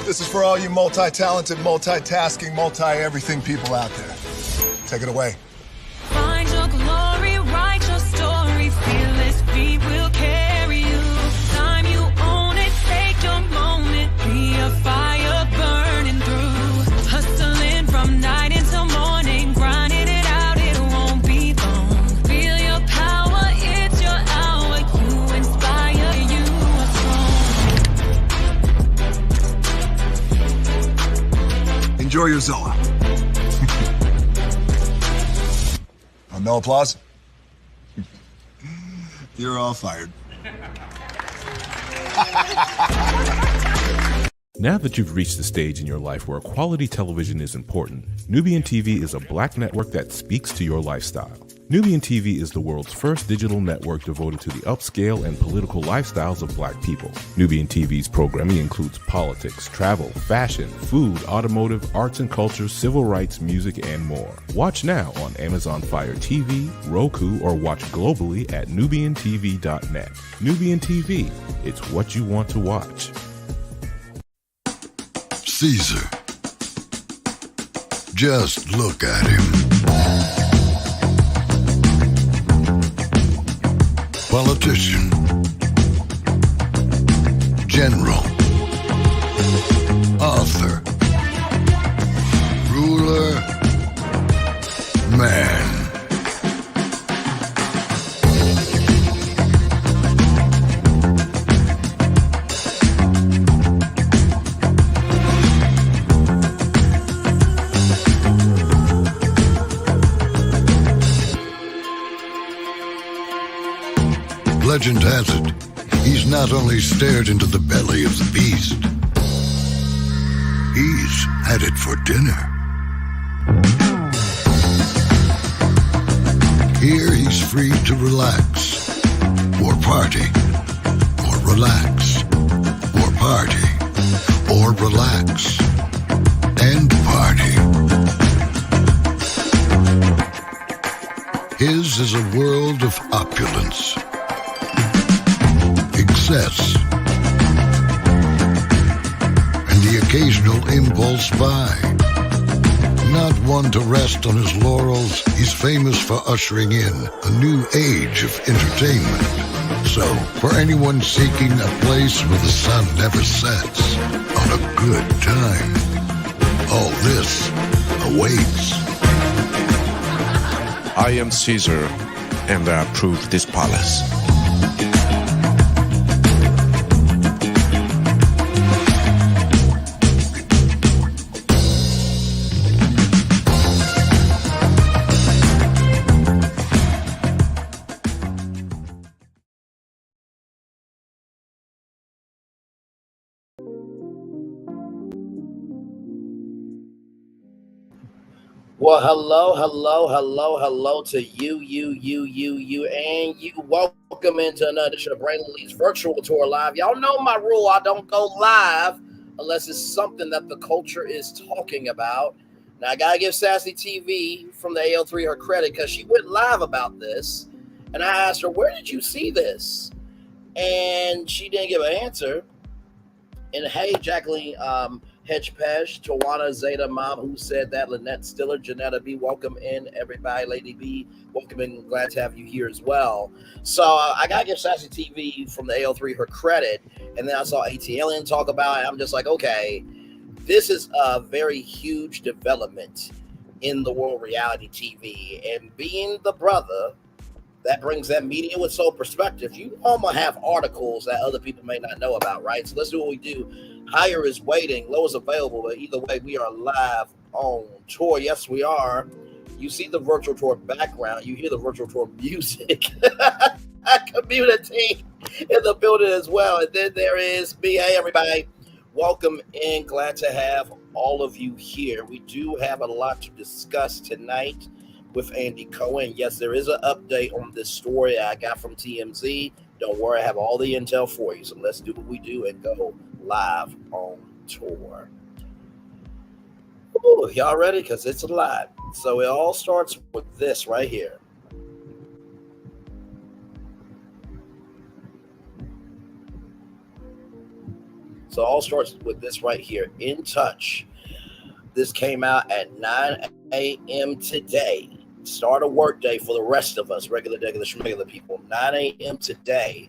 This is for all you multi-talented, multitasking, multi-everything people out there. Take it away. Find your glory, write your story, fearless feet will carry you. Time you own it, take your moment, be a fire burning through. Hustling from night until morning, grinding it out, it won't be long. Feel your power, it's your hour, you inspire, you are strong. Enjoy your Zola. No applause? You're all fired. Now that you've reached the stage in your life where quality television is important, Nubian TV is a black network that speaks to your lifestyle. Nubian TV is the world's first digital network devoted to the upscale and political lifestyles of black people. Nubian TV's programming includes politics, travel, fashion, food, automotive, arts and culture, civil rights, music, and more. Watch now on Amazon Fire TV, Roku, or watch globally at nubiantv.net. Nubian TV, it's what you want to watch. Caesar. Just look at him. Politician, general, author, ruler, man. Legend has it, he's not only stared into the belly of the beast, he's had it for dinner. Here he's free to relax, or party, or relax, or party, or relax, and party. His is a world of opulence, excess, and the occasional impulse buy. Not one to rest on his laurels, he's famous for ushering in a new age of entertainment. So, for anyone seeking a place where the sun never sets on a good time, all this awaits. I am Caesar, and I approve this palace. Well, hello to you, and you. Welcome into another edition of Braylon Lee's Virtual Tour Live. Y'all know my rule. I don't go live unless it's something that the culture is talking about. Now, I got to give Sassy Tea-V from the AL3 her credit because she went live about this, and I asked her, where did you see this? And she didn't give an answer. And hey, Jacqueline, Hedgepage, Tawana Zeta Mom, who said that, Lynette Stiller, Janetta B, welcome in, everybody. Lady B, welcome in. Glad to have you here as well. So I got to give Sassy Tea-V from the AL3 her credit. And then I saw ATLian talk about it. I'm just like, okay, this is a very huge development in the world of reality TV. And being the brother that brings that media with soul perspective, you almost have articles that other people may not know about, right? So let's do what we do. Higher is waiting, low is available, but either way, we are live on tour. Yes, we are. You see the virtual tour background. You hear the virtual tour music. Community in the building as well. And then there is me. Hey, everybody. Welcome in. Glad to have all of you here. We do have a lot to discuss tonight with Andy Cohen. Yes, there is an update on this story I got from TMZ. Don't worry, I have all the intel for you. So let's do what we do and go live on tour. Ooh, y'all ready? Because it's a lot. So it all starts with this right here. So it all starts with this right here, In Touch. This came out at 9 a.m. today. Start a work day for the rest of us, regular schmegular people. 9 a.m. today.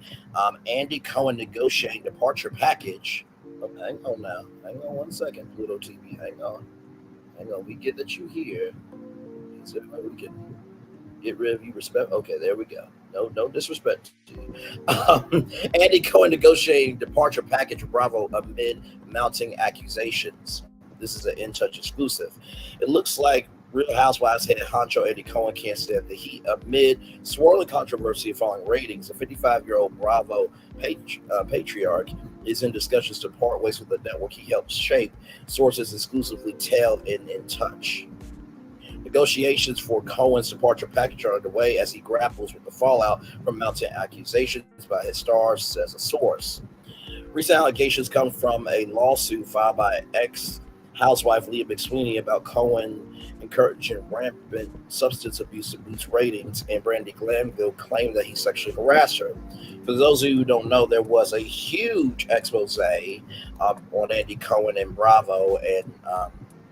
Andy Cohen negotiating departure package. Oh, hang on now. Hang on 1 second, Pluto TV. Hang on. We get that you here. So we can get rid of you. Respect. Okay, there we go. No disrespect to you. Andy Cohen negotiating departure package with Bravo amid mounting accusations. This is an In Touch exclusive. It looks like Real Housewives head honcho Andy Cohen can't stand the heat amid swirling controversy following ratings. A 55-year-old Bravo patriarch is in discussions to part ways with the network he helped shape. Sources exclusively tell In Touch. Negotiations for Cohen's departure package are underway as he grapples with the fallout from mounting accusations by his stars, says a source. Recent allegations come from a lawsuit filed by ex-housewife Leah McSweeney about Cohen encouraging rampant substance abuse to boost ratings, and Brandy Glanville claimed that he sexually harassed her. For those of you who don't know, there was a huge expose on Andy Cohen and Bravo and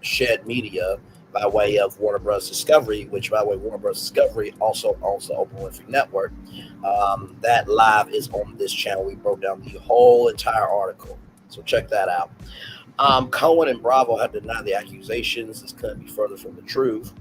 Shed Media by way of Warner Bros. Discovery, which, by the way, Warner Bros. Discovery also owns the Oprah Winfrey Network. That live is on this channel. We broke down the whole entire article, so check that out. Cohen and Bravo have denied the accusations. This couldn't be further from the truth.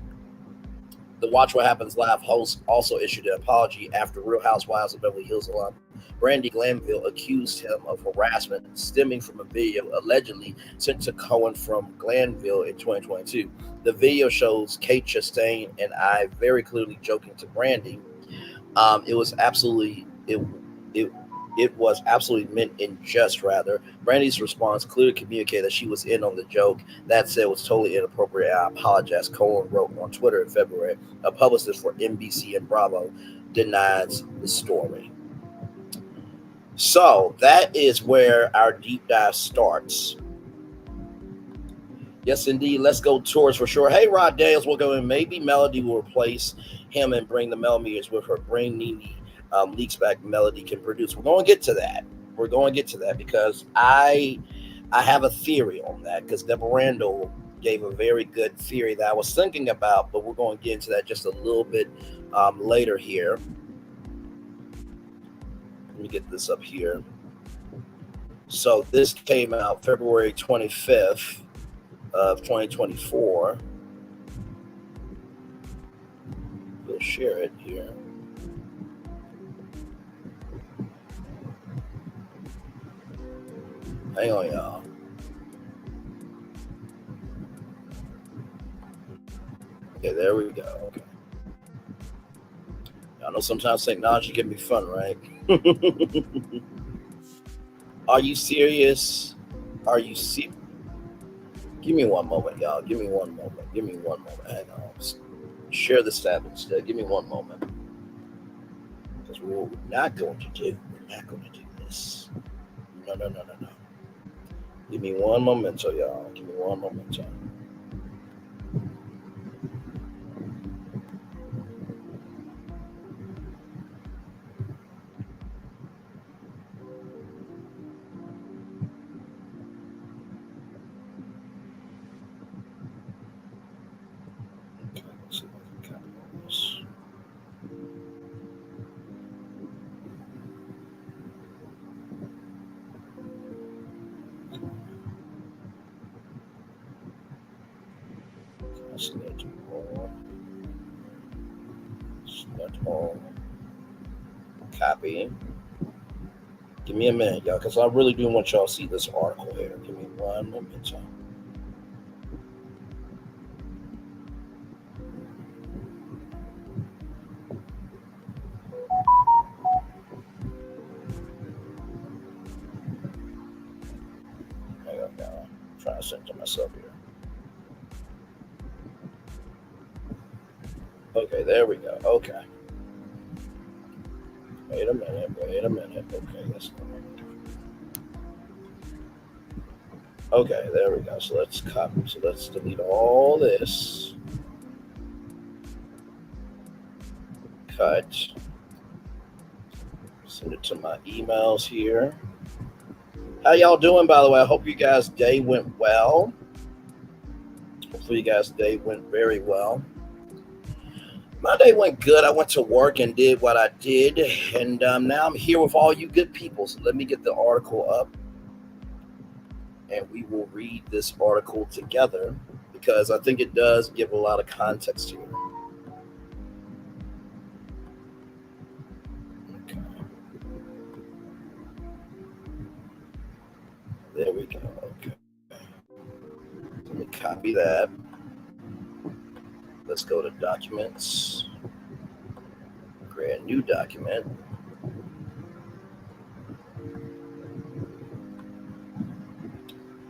The Watch What Happens Live host also issued an apology after Real Housewives of Beverly Hills alum Brandy Glanville accused him of harassment stemming from a video allegedly sent to Cohen from Glanville in 2022. The video shows Kate Chastain and I very clearly joking to Brandy. It was absolutely meant in jest, rather. Brandy's response clearly communicated that she was in on the joke. That said, it was totally inappropriate. I apologize, Cohen wrote on Twitter in February. A publicist for NBC and Bravo denies the story. So that is where our deep dive starts. Yes, indeed. Let's go tours for sure. Hey, Rod Daniels, we'll go in. Maybe Melody will replace him and bring the millimeters with her brain Nene. Leaks back Melody can produce. We're going to get to that. Because I have a theory on that, because Deborah Randall gave a very good theory that I was thinking about, but we're going to get into that just a little bit later here. Let me get this up here. So this came out February 25th of 2024. We'll share it here. Hang on, y'all. Okay, there we go. Okay. I know sometimes technology can be fun, right? Are you serious? Give me one moment, y'all. Give me one moment. Hang on. Share the tab instead. Give me one moment. Because we're not going to do this. No. Give me one momento, y'all. Give me one momento. Okay, let's see if I can copy this. Select all. Copy. Give me a minute, y'all, because I really do want y'all to see this article here. Give me one moment, y'all. Hang on, y'all. I'm trying to send to myself here. Okay, there we go. Okay. Wait a minute. Okay, let's go. Okay, there we go. So let's copy. So let's delete all this. Cut. Send it to my emails here. How y'all doing, by the way? I hope you guys' day went well. Hopefully you guys' day went very well. My day went good. I went to work and did what I did, and now I'm here with all you good people. So let me get the article up, and we will read this article together because I think it does give a lot of context here. Okay. There we go. Okay. Let me copy that. Let's go to documents. Create a new document.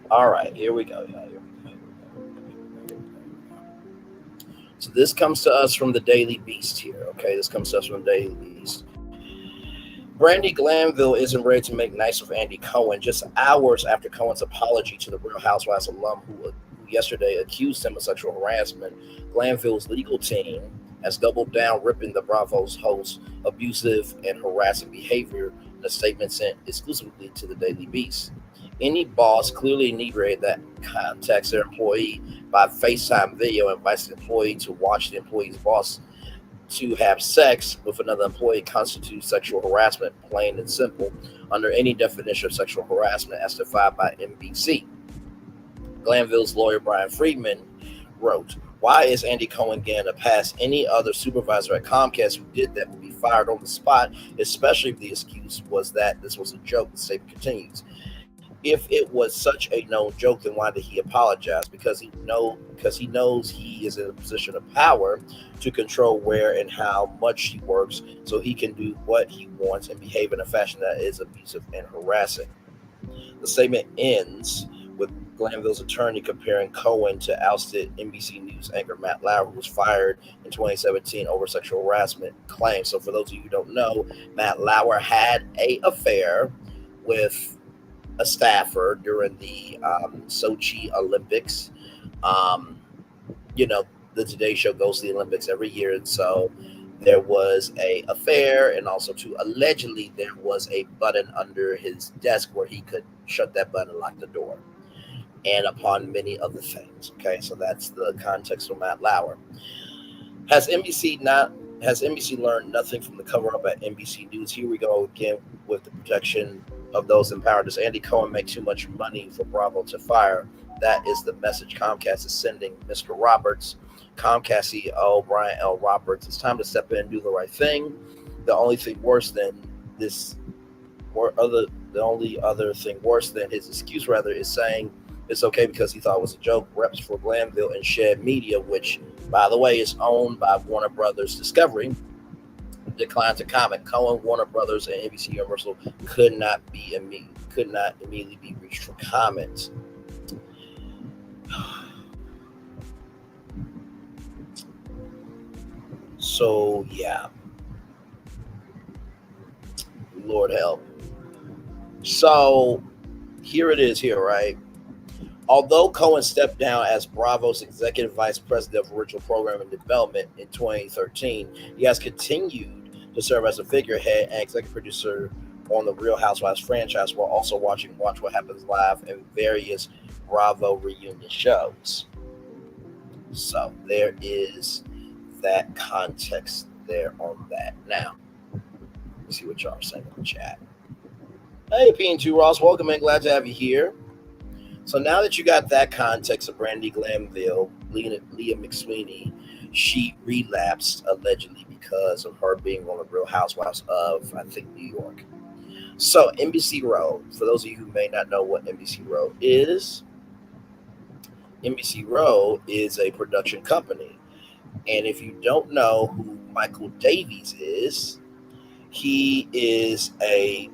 All right, here we go. So this comes to us from the Daily Beast here. Okay, this comes to us from the Daily Beast. Brandy Glanville isn't ready to make nice with Andy Cohen just hours after Cohen's apology to the Real Housewives alum who yesterday accused him of sexual harassment. Glanville's legal team has doubled down, ripping the Bravo's host abusive and harassing behavior in a statement sent exclusively to the Daily Beast. Any boss clearly inebriated that contacts their employee by FaceTime video and invites the employee to watch the employee's boss to have sex with another employee constitutes sexual harassment, plain and simple, under any definition of sexual harassment as defined by NBC. Glanville's lawyer Brian Friedman wrote, "Why is Andy Cohen getting a pass? Any other supervisor at Comcast who did that would be fired on the spot, especially if the excuse was that this was a joke." The statement continues. If it was such a known joke, then why did he apologize? Because he knows he is in a position of power to control where and how much he works, so he can do what he wants and behave in a fashion that is abusive and harassing. The statement ends with Glanville's attorney comparing Cohen to ousted NBC News anchor Matt Lauer, who was fired in 2017 over sexual harassment claims. So for those of you who don't know, Matt Lauer had an affair with a staffer during the Sochi Olympics. The Today Show goes to the Olympics every year, and so there was a affair, and also allegedly there was a button under his desk where he could shut that button and lock the door, and upon many other things. Okay, so that's the context of Matt Lauer. Has NBC learned nothing from the cover-up at NBC News? Here we go again with the protection of those in power. Does Andy Cohen make too much money for Bravo to fire? That is the message Comcast is sending Mr. Roberts. Comcast CEO Brian L. Roberts, it's time to step in and do the right thing. The only other thing worse than his excuse, is saying it's okay because he thought it was a joke. Reps for Glanville and Shed Media, which, by the way, is owned by Warner Brothers Discovery, declined to comment. Cohen, Warner Brothers, and NBC Universal could not immediately be reached for comment. So yeah, Lord help. So here it is here, right? Although Cohen stepped down as Bravo's executive vice president of original programming development in 2013, he has continued to serve as a figurehead and executive producer on the Real Housewives franchise, while also Watch What Happens Live and various Bravo reunion shows. So there is that context there on that. Now, let's see what y'all are saying in the chat. Hey, P&2 Ross, welcome in. Glad to have you here. So now that you got that context of Brandy Glanville, Leah McSweeney, she relapsed allegedly because of her being on the Real Housewives of, I think, New York. So NBC Row, for those of you who may not know what NBC Row is a production company. And if you don't know who Michael Davies is, he is a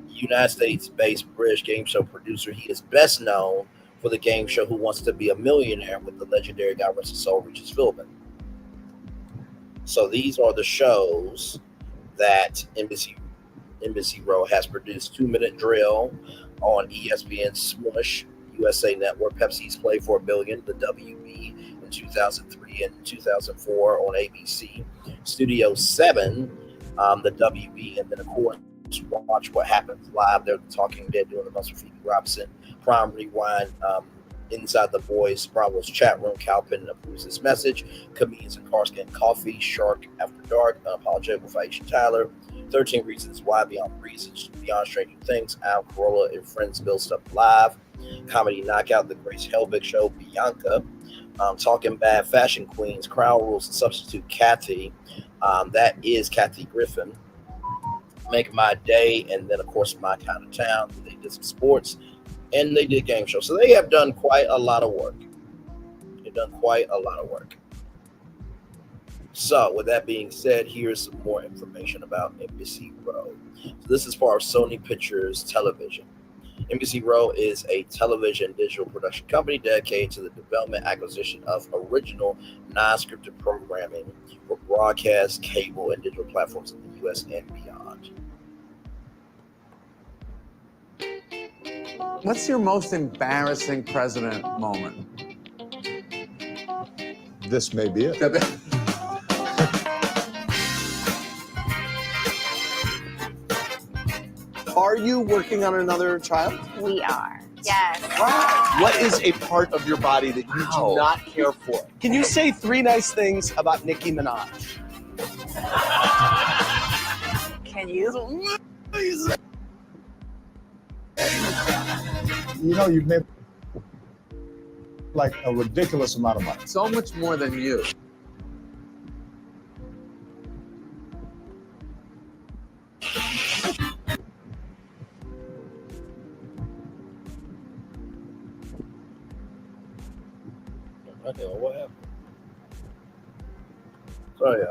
United States-based British game show producer. He is best known for the game show Who Wants to Be a Millionaire with the legendary God rest his soul, Regis Philbin. So these are the shows that NBC Row has produced. 2 Minute Drill on ESPN Smush, USA Network, Pepsi's Play for a Billion, the WB in 2003 and 2004 on ABC, Studio 7, the WB, and then of course watch What Happens Live. They're Talking Dead doing the most with Phoebe Robinson. Prime Rewind. Inside the Boys Bravo's chat room. Calvin approves this message. Comedians and Cars Getting Coffee. Shark After Dark. Unapologetic with Aisha Tyler. 13 Reasons Why. Beyond Reasons. Beyond Stranger Things. Al Carolla and Friends Build Stuff Live. Comedy Knockout. The Grace Helbig Show. Bianca. Talking Bad Fashion Queens. Crown Rules and Substitute Kathy. That is Kathy Griffin. Make My Day. And then, of course, My Kind of Town. They did some sports. And they did game shows. So they have done quite a lot of work. They've done quite a lot of work. So with that being said, here's some more information about Embassy Row. So this is part of Sony Pictures Television. Embassy Row is a television digital production company dedicated to the development acquisition of original non-scripted programming for broadcast, cable, and digital platforms in the U.S. and beyond. What's your most embarrassing president moment? This may be it. Are you working on another child? We are. Yes. What is a part of your body that you do not care for? Can you say 3 nice things about Nicki Minaj? Can you? You know, you've made like a ridiculous amount of money. So much more than you. Okay, well, what happened? Sorry,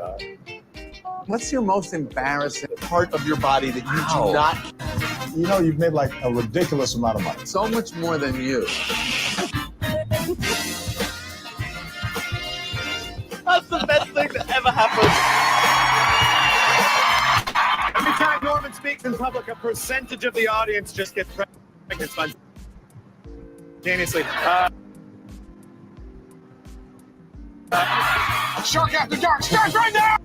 What's your most embarrassing Part of your body that you do not. You know, you've made like a ridiculous amount of money. So much more than you. That's the best thing that ever happened. Every time Norman speaks in public, a percentage of the audience just gets pregnant spontaneously. Shark After Dark starts right now!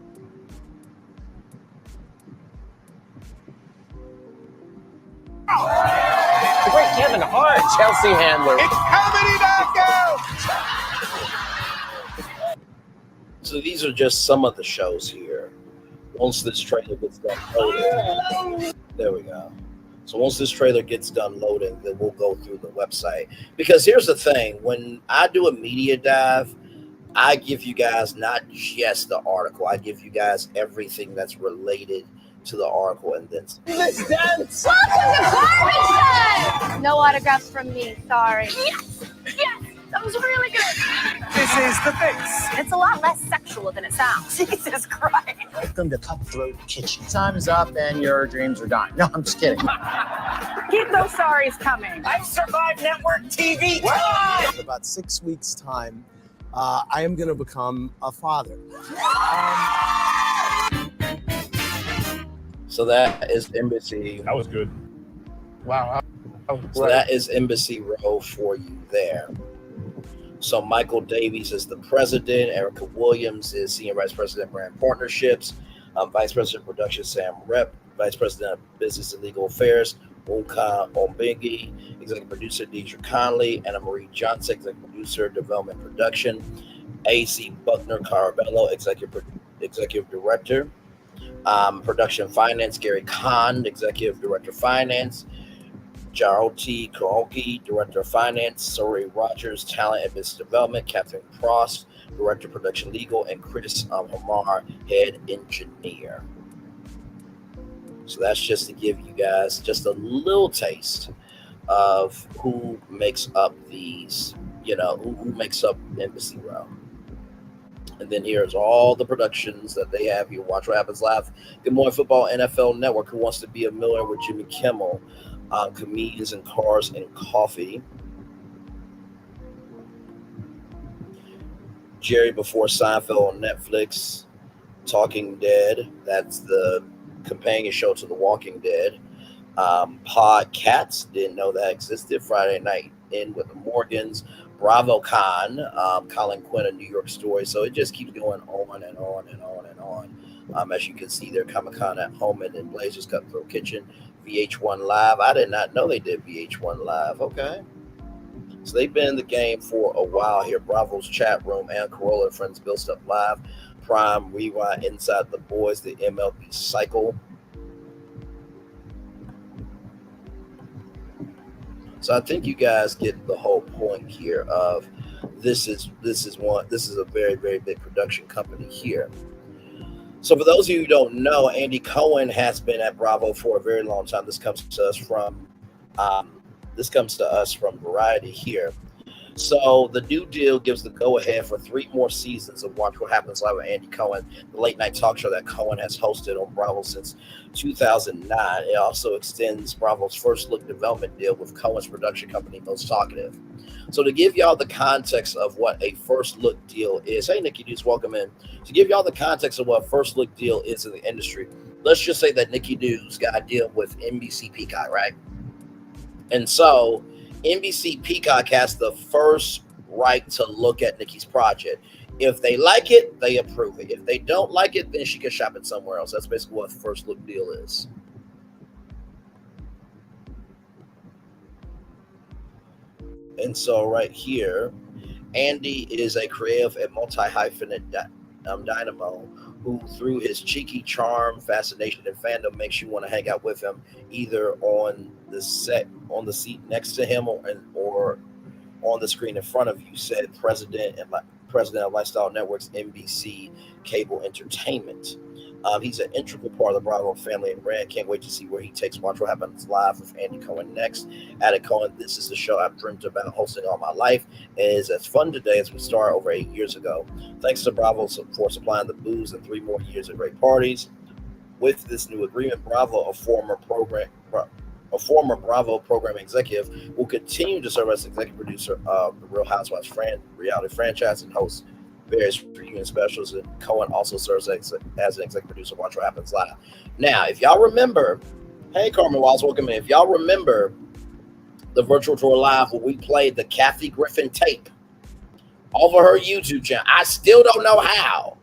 The great Kevin Hart, Chelsea Handler. It's comedy knockout! So these are just some of the shows here. Once this trailer gets done loading, there we go. So once this trailer gets done loading, then we'll go through the website. Because here's the thing, when I do a media dive, I give you guys not just the article, I give you guys everything that's related to the article and then Welcome to Garbage! No autographs from me, sorry. Yes! Yes! That was really good. This is The Fix. It's a lot less sexual than it sounds. Jesus Christ. Welcome to Cutthroat Kitchen. Time is up and your dreams are dying. No, I'm just kidding. Keep those sorries coming. I've survived network TV. In about 6 weeks' time, I am going to become a father. so that is Embassy. That was good. Wow. So that is Embassy Row for you there. So Michael Davies is the president. Erica Williams is senior vice president brand partnerships. Vice president of production Sam Rep. Vice president of business and legal affairs Wonka Ombigi. Executive producer Deidre Conley. Anna Marie Johnson, executive producer development production. AC Buckner Carabello, executive director. Production finance Gary Kahn, executive director finance. Jarrell T. Karaoke, Director of Finance, Sori Rogers, Talent and Business Development, Catherine Prost, Director of Production Legal, and Chris Hamar, Head Engineer. So that's just to give you guys just a little taste of who makes up these, who makes up Embassy Row. And then here's all the productions that they have. You watch What Happens Live. Good Morning Football, NFL Network, Who Wants to Be a Millionaire with Jimmy Kimmel. Comedians and Cars and Coffee. Jerry Before Seinfeld on Netflix. Talking Dead. That's the companion show to The Walking Dead. Podcats. Didn't know that existed. Friday Night In with the Morgans. BravoCon. Colin Quinn, A New York Story. So it just keeps going on and on and on and on. As you can see, they're Comic-Con at home and in Blazers Cutthroat Kitchen, VH1 Live. I did not know they did VH1 Live. Okay. So they've been in the game for a while here. Bravo's chat room and Corolla and Friends Build Stuff Live, Prime, Rewind, Inside the Boys, the MLB Cycle. So I think you guys get the whole point here of this is a very, very big production company here. So for those of you who don't know, Andy Cohen has been at Bravo for a very long time. This comes to us from Variety here. So the new deal gives the go-ahead for 3 more seasons of Watch What Happens Live with Andy Cohen, the late-night talk show that Cohen has hosted on Bravo since 2009. It also extends Bravo's first look development deal with Cohen's production company, Most Talkative. So to give y'all the context of what a first look deal is, hey, Nikki News, welcome in. To give y'all the context of what a first look deal is in the industry, let's just say that Nikki News got a deal with NBC Peacock, right? And so NBC Peacock has the first right to look at Nikki's project. If they like it, they approve it. If they don't like it, then she can shop it somewhere else. That's basically what the first look deal is. And so right here, Andy is a creative and multi-hyphenate dynamo who, through his cheeky charm, fascination, and fandom, makes you want to hang out with him, either on the seat next to him, or on the screen in front of you. Said president of Lifestyle Networks, NBC Cable Entertainment. He's an integral part of the Bravo family in Red. Can't wait to see where he takes Watch What Happens Live with Andy Cohen next. Added Cohen, this is the show I've dreamed about hosting all my life. It is as fun today as we started over 8 years ago. Thanks to Bravo for supplying the booze and 3 more years of great parties. With this new agreement, Bravo, a former Bravo program executive, will continue to serve as executive producer of the Real Housewives reality franchise and host various reunion specials. And Cohen also serves as an executive producer of Watch What Happens Live. Now, if y'all remember, hey, Carmen Walls, welcome in. If y'all remember the virtual tour live where we played the Kathy Griffin tape off of her YouTube channel, I still don't know how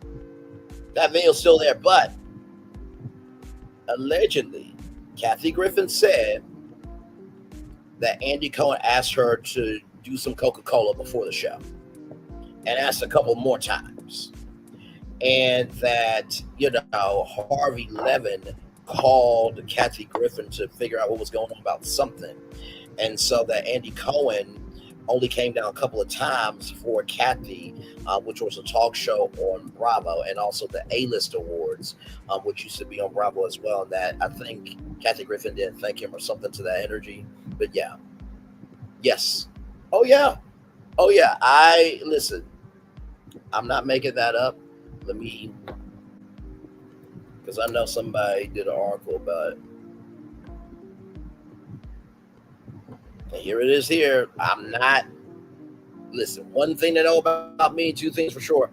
that video's still there, but allegedly, Kathy Griffin said that Andy Cohen asked her to do some Coca-Cola before the show, and asked a couple more times. And that, Harvey Levin called Kathy Griffin to figure out what was going on about something. And so that Andy Cohen only came down a couple of times for Kathy, which was a talk show on Bravo, and also the A-List Awards, which used to be on Bravo as well. And that I think Kathy Griffin didn't thank him or something to that energy. But yeah. Yes. Oh, yeah. Listen, I'm not making that up. Because I know somebody did an article about it. And here it is here. Listen, one thing to know about me, 2 things for sure.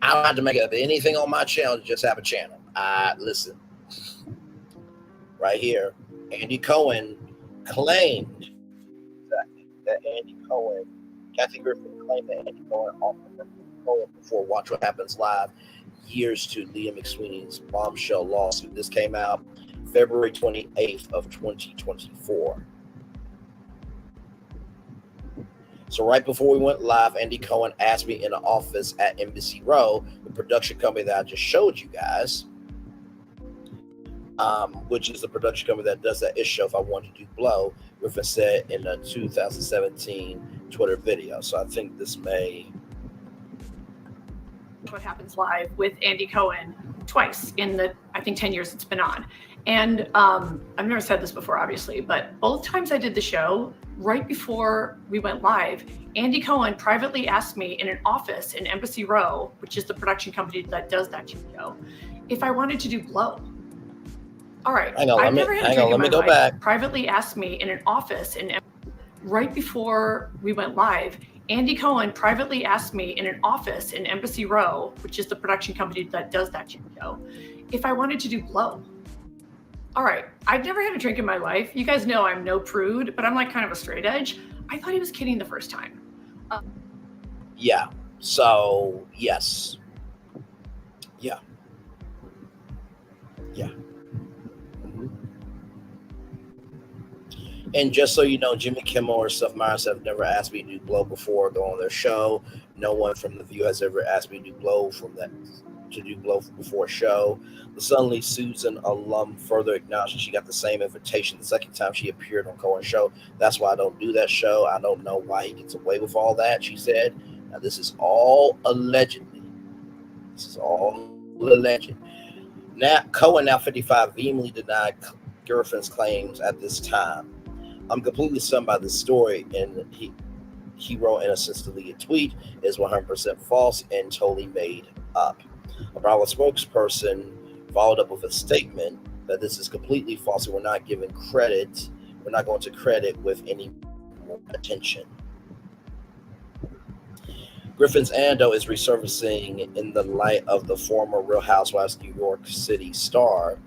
I don't have to make up anything on my channel to just have a channel. Listen. Right here, Andy Cohen claimed that Kathy Griffin claimed that Andy Cohen offered before Watch What Happens Live years to Leah McSweeney's bombshell lawsuit. This came out February 28th of 2024. So right before we went live, Andy Cohen asked me in the office at Embassy Row, the production company that I just showed you guys, which is the production company that does that ish show, if I wanted to do Blow, Griffin said in a 2017 Twitter video. So I think this may... What Happens Live with Andy Cohen twice in the, I think, 10 years it's been on. And I've never said this before, obviously, but both times I did the show, right before we went live, Andy Cohen privately asked me in an office in Embassy Row, which is the production company that does that show, if I wanted to do Blow. All right. I've never had a drink in my life. Privately asked me in an office in right before we went live, Andy Cohen privately asked me in an office in Embassy Row, which is the production company that does that show, if I wanted to do Blow. All right. I've never had a drink in my life. You guys know I'm no prude, but I'm like kind of a straight edge. I thought he was kidding the first time. Yeah. So, yes. Yeah. Yeah. And just so you know, Jimmy Kimmel or Seth Meyers have never asked me to do blow before go on their show. No one from The View has ever asked me to do blow before a show. The Suddenly Susan alum further acknowledged that she got the same invitation the second time she appeared on Cohen's show. That's why I don't do that show. I don't know why he gets away with all that, she said. Now, this is all allegedly. This is all alleged. Now, Cohen, now 55, vehemently denied Griffith's claims at this time. I'm completely stunned by this story, and he wrote in a sensitively tweet, is 100% false and totally made up. A Bravo spokesperson followed up with a statement that this is completely false and we're not going to credit with any more attention. Griffin's anecdote is resurfacing in the light of the former Real Housewives New York City star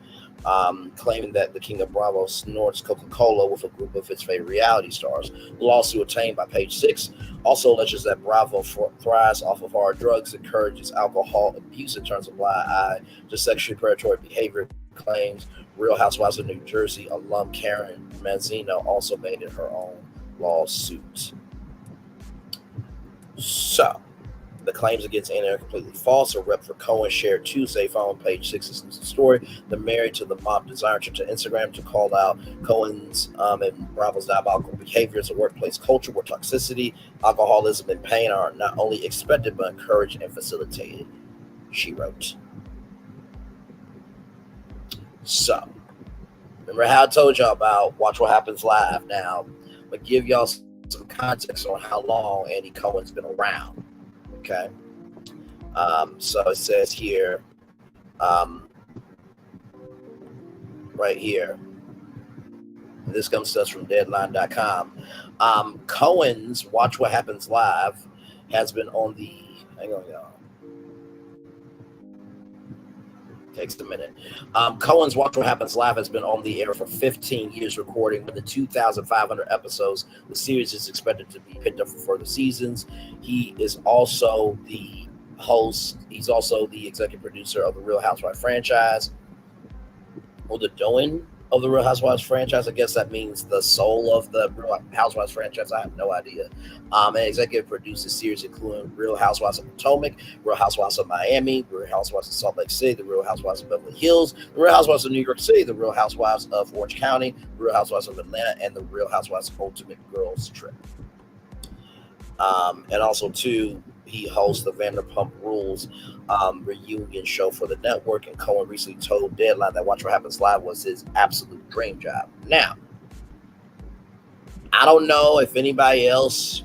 claiming that the King of Bravo snorts Coca-Cola with a group of its favorite reality stars. The lawsuit obtained by Page 6 also alleges that Bravo thrives off of hard drugs, encourages alcohol abuse, and turns a blind eye to sexually predatory behavior. Claims Real Housewives of New Jersey alum Karen Mazzino also made it her own lawsuit. So, the claims against Anna are completely false. A rep for Cohen shared Tuesday following Page 6's story. The married to the mob desired to Instagram to call out Cohen's and Bravo's diabolical behaviors, a workplace culture where toxicity, alcoholism, and pain are not only expected but encouraged and facilitated, she wrote. So, remember how I told y'all about Watch What Happens Live? Now, I'm going to give y'all some context on how long Andy Cohen's been around. Okay. So it says here, right here, this comes to us from deadline.com. Cohen's Watch What Happens Live has been on the, hang on, y'all. Takes a minute. Cohen's Watch What Happens Live has been on the air for 15 years, recording with the 2,500 episodes. The series is expected to be picked up for further seasons. He is also the host. He's also the executive producer of the Real Housewives franchise, or the doing of the Real Housewives franchise. I guess that means the soul of the Real Housewives franchise. I have no idea. And executive produces series including Real Housewives of Potomac, Real Housewives of Miami, Real Housewives of Salt Lake City, the Real Housewives of Beverly Hills, the Real Housewives of New York City, the Real Housewives of Orange County, the Real Housewives of Atlanta, and the Real Housewives of Ultimate Girls Trip. And also, too, he hosts the Vanderpump Rules reunion show for the network, and Cohen recently told Deadline that Watch What Happens Live was his absolute dream job. Now, I don't know if anybody else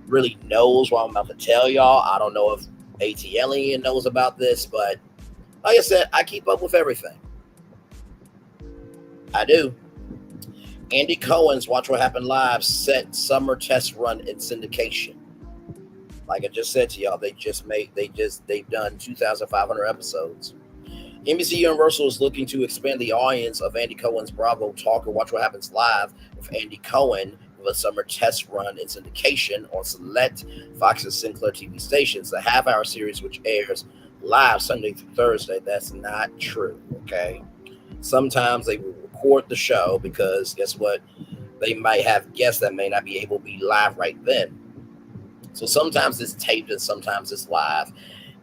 really knows what I'm about to tell y'all. I don't know if ATLian knows about this, but like I said, I keep up with everything. I do. Andy Cohen's Watch What Happened Live set summer test run in syndication. Like I just said to y'all, they've done 2,500 episodes. NBC Universal is looking to expand the audience of Andy Cohen's Bravo Talker Watch What Happens Live with Andy Cohen with a summer test run in syndication on select Fox and Sinclair TV stations. The half-hour series, which airs live Sunday through Thursday. That's not true, okay? Sometimes they will record the show because guess what? They might have guests that may not be able to be live right then. So sometimes it's taped and sometimes it's live.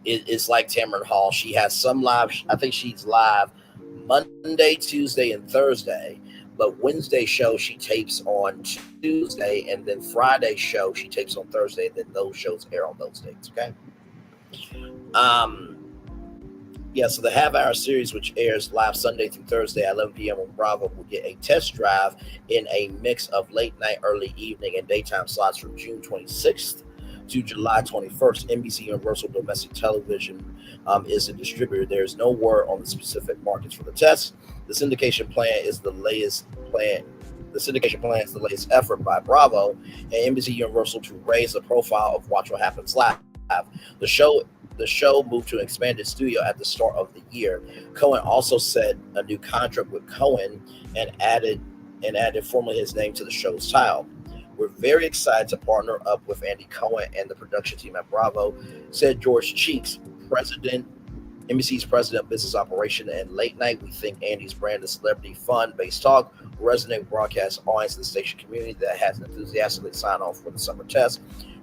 It's like Tamron Hall. She has some live. I think she's live Monday, Tuesday, and Thursday. But Wednesday show she tapes on Tuesday, and then Friday show she tapes on Thursday. And then those shows air on those dates. Okay. So the half-hour series, which airs live Sunday through Thursday at 11 p.m. on Bravo, will get a test drive in a mix of late night, early evening, and daytime slots from June 26th to July 21st. NBC Universal Domestic Television is the distributor. There is no word on the specific markets for the test. The syndication plan is the latest effort by Bravo and NBC Universal to raise the profile of Watch What Happens Live. The show moved to an expanded studio at the start of the year. Cohen also set a new contract with Cohen and added formally his name to the show's title. We're very excited to partner up with Andy Cohen and the production team at Bravo, said George Cheeks, president NBC's president of business operation and late night. We think Andy's brand of celebrity fun-based talk will resonate with broadcast audience in the station community that has enthusiastically signed on for the summer test.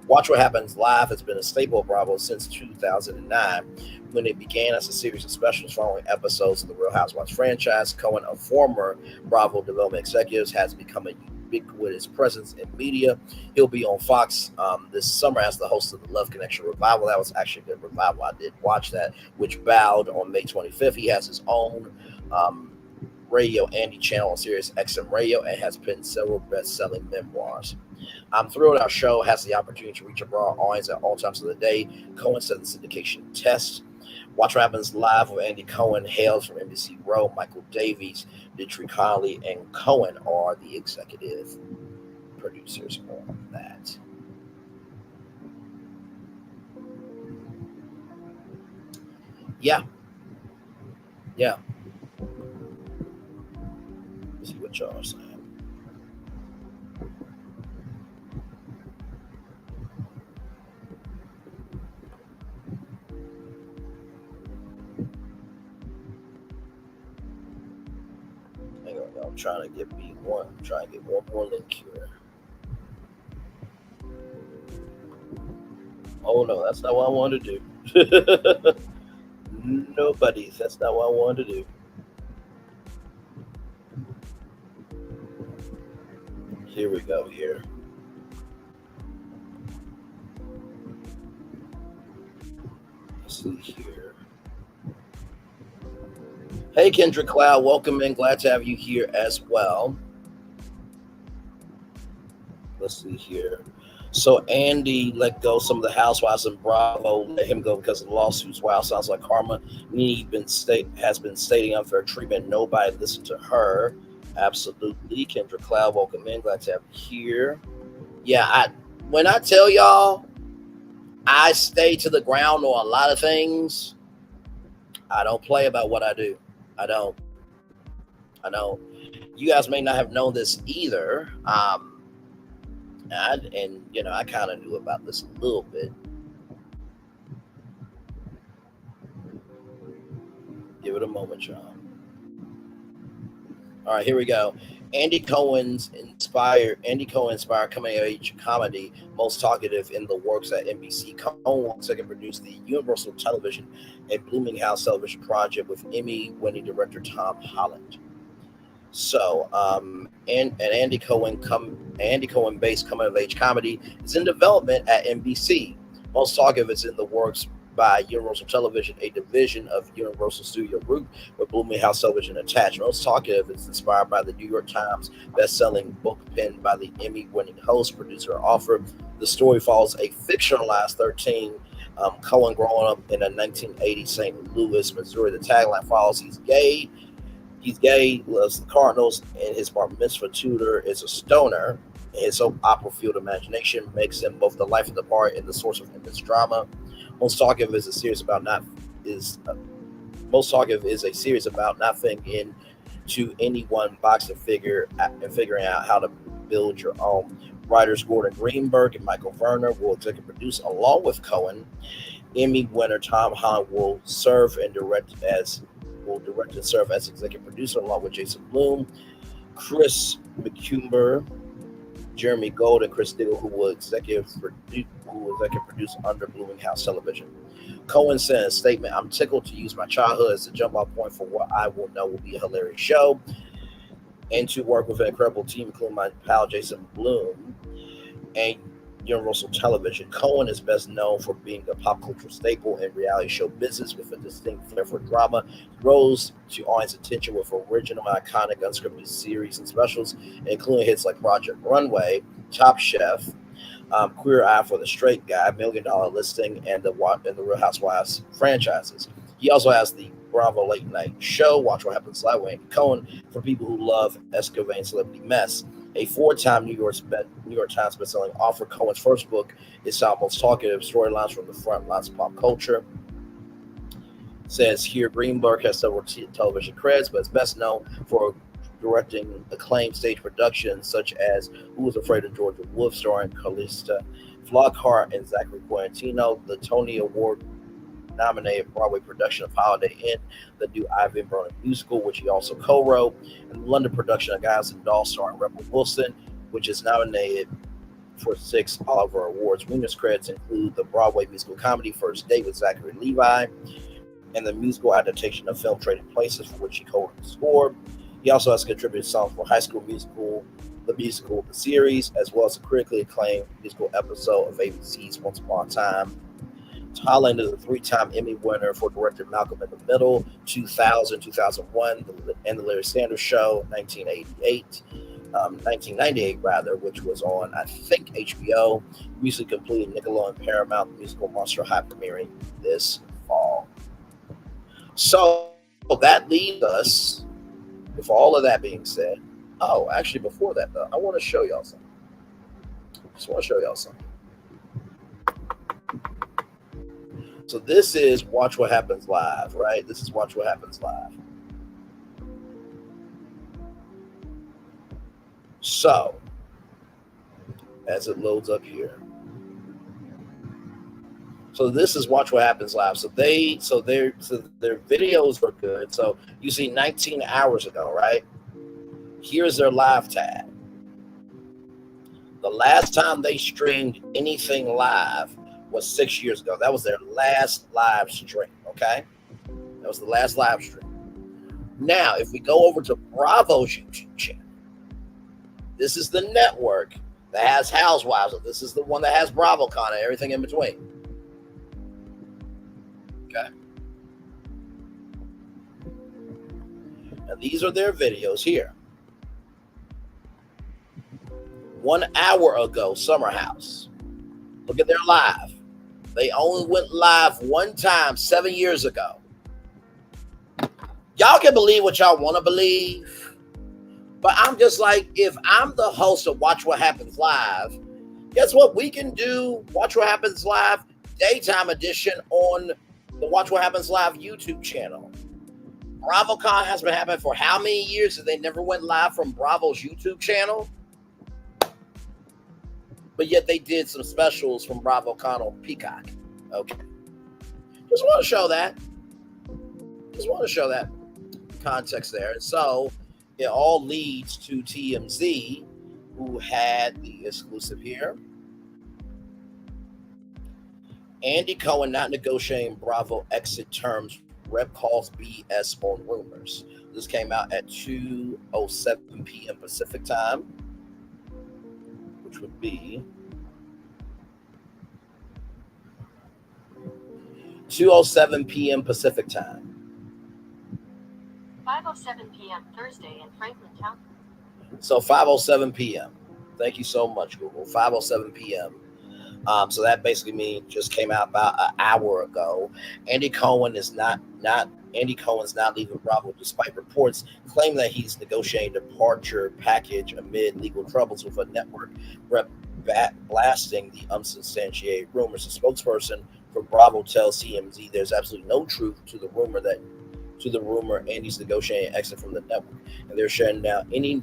Watch What Happens Live has been a staple of Bravo since 2009, when it began as a series of specials following episodes of the Real Housewives franchise. Cohen, a former Bravo development executive, has become a ubiquitous presence in media. He'll be on Fox this summer as the host of the Love Connection Revival. That was actually a good revival. I did watch that, which bowed on May 25th. He has his own radio Andy channel on Sirius XM Radio and has penned several best-selling memoirs. I'm thrilled our show has the opportunity to reach a broad audience at all times of the day. Cohen said the syndication test. Watch What Happens Live with Andy Cohen hails from NBC Row. Michael Davies, Dietrich Conley, and Cohen are the executive producers on that. Yeah. Let's see what y'all are saying. I'm trying to get B1. I'm trying to get one more link here. Oh no, that's not what I wanted to do. Nobody. That's not what I wanted to do. Here we go here. Let's see here. Hey, Kendrick Cloud, welcome in. Glad to have you here as well. Let's see here. So Andy let go some of the housewives in Bravo, let him go because of the lawsuits. Wow, sounds like karma. Has been stating unfair treatment. Nobody listened to her. Absolutely. Kendrick Cloud, welcome in. Glad to have you here. Yeah, when I tell y'all, I stay to the ground on a lot of things. I don't play about what I do. I don't. You guys may not have known this either. I kind of knew about this a little bit. Give it a moment, y'all. All right, here we go. Andy Cohen inspired coming of age comedy, most talkative in the works at NBC. Cohen second produced the Universal Television and Bloominghouse Television project with Emmy-winning director Tom Holland. So, and Andy Cohen-based coming of age comedy is in development at NBC. Most talkative is in the works by Universal Television, a division of Universal Studio Group with Bloominghouse Television attached. Most talkative is inspired by the New York Times best-selling book penned by the Emmy-winning host, producer, and author. The story follows a fictionalized 13 Cohen growing up in a 1980 St. Louis, Missouri. The tagline follows: he's gay, loves the Cardinals, and his bar mitzvah tutor is a stoner. His soap opera fueled imagination makes him both the life of the part and the source of immense drama. Most Talkative is a series about not fitting into any one box and figuring out how to build your own. Writers Gordon Greenberg and Michael Werner will executive produce along with Cohen. Emmy winner Tom Holland will serve and serve as executive producer along with Jason Blum, Chris McCumber, Jeremy Gold, and Chris Diggle, who will executive produce under Bloominghouse Television. Cohen said in a statement, "I'm tickled to use my childhood as a jump-off point for what I will know will be a hilarious show, and to work with an incredible team, including my pal Jason Blum and Universal Television." Cohen is best known for being a pop culture staple in reality show business with a distinct flair for drama. He rose to audience attention with original and iconic unscripted series and specials, including hits like Project Runway, Top Chef, Queer Eye for the Straight Guy, $1 Million Listing, and the Real Housewives franchises. He also has the Bravo late night show, Watch What Happens Live with Andy Cohen, for people who love excavating celebrity mess. A 4-time New York Times bestselling author, Cohen's first book is Most Talkative: Storylines from the Front Lines of Pop Culture. Says here, Greenberg has several television credits, but is best known for directing acclaimed stage productions such as Who Was Afraid of Georgia Wolf, starring Calista Flockhart and Zachary Quintino, the Tony Award Oscar-nominated Broadway production of Holiday Inn, the new Ivan Burnham musical, which he also co-wrote, and the London production of Guys and Dolls starring Rebel Wilson, which is nominated for 6 Oliver Awards. Winners credits include the Broadway musical comedy First Date with Zachary Levi and the musical adaptation of film Trading Places, for which he co-wrote the score. He also has contributed songs for High School Musical, the series, as well as a critically acclaimed musical episode of ABC's Once Upon a Time. Holland is a 3-time Emmy winner for director Malcolm in the Middle, 2000, 2001, and The Larry Sanders Show, 1998 rather, which was on, I think, HBO. Recently completed Nickelodeon Paramount musical Monster High premiering this fall. So that leaves us, with all of that being said, actually before that though, I want to show y'all something. So this is Watch What Happens Live, right? This is Watch What Happens Live. So, as it loads up here. So this is Watch What Happens Live. So their videos were good. So you see 19 hours ago, right? Here's their live tab. The last time they streamed anything live was 6 years ago. That was their last live stream, okay? That was the last live stream. Now, if we go over to Bravo's YouTube channel, this is the network that has Housewives. This is the one that has BravoCon and everything in between. Okay. And these are their videos here. 1 hour ago, Summer House. Look at their live. They only went live one time 7 years ago. Y'all can believe what y'all want to believe. But I'm just like, if I'm the host of Watch What Happens Live, guess what? We can do Watch What Happens Live daytime edition on the Watch What Happens Live YouTube channel. BravoCon has been happening for how many years and they never went live from Bravo's YouTube channel? But yet they did some specials from BravoCon on Peacock. Okay. Just want to show that. Context there. And so it all leads to TMZ, who had the exclusive here. Andy Cohen not negotiating Bravo exit terms. Rep calls BS on rumors. This came out at 2:07 p.m. Pacific time, which would be 2:07 p.m. Pacific time. 5:07 p.m. Thursday in Franklin County. So 5:07 p.m. Thank you so much, Google. 5:07 p.m. So that basically means just came out about an hour ago. Andy Cohen's not leaving Bravo despite reports claiming that he's negotiating a departure package amid legal troubles with a network rep blasting the unsubstantiated rumors. A spokesperson for Bravo tells TMZ there's absolutely no truth to the rumor Andy's negotiating exit from the network, and they're shutting down any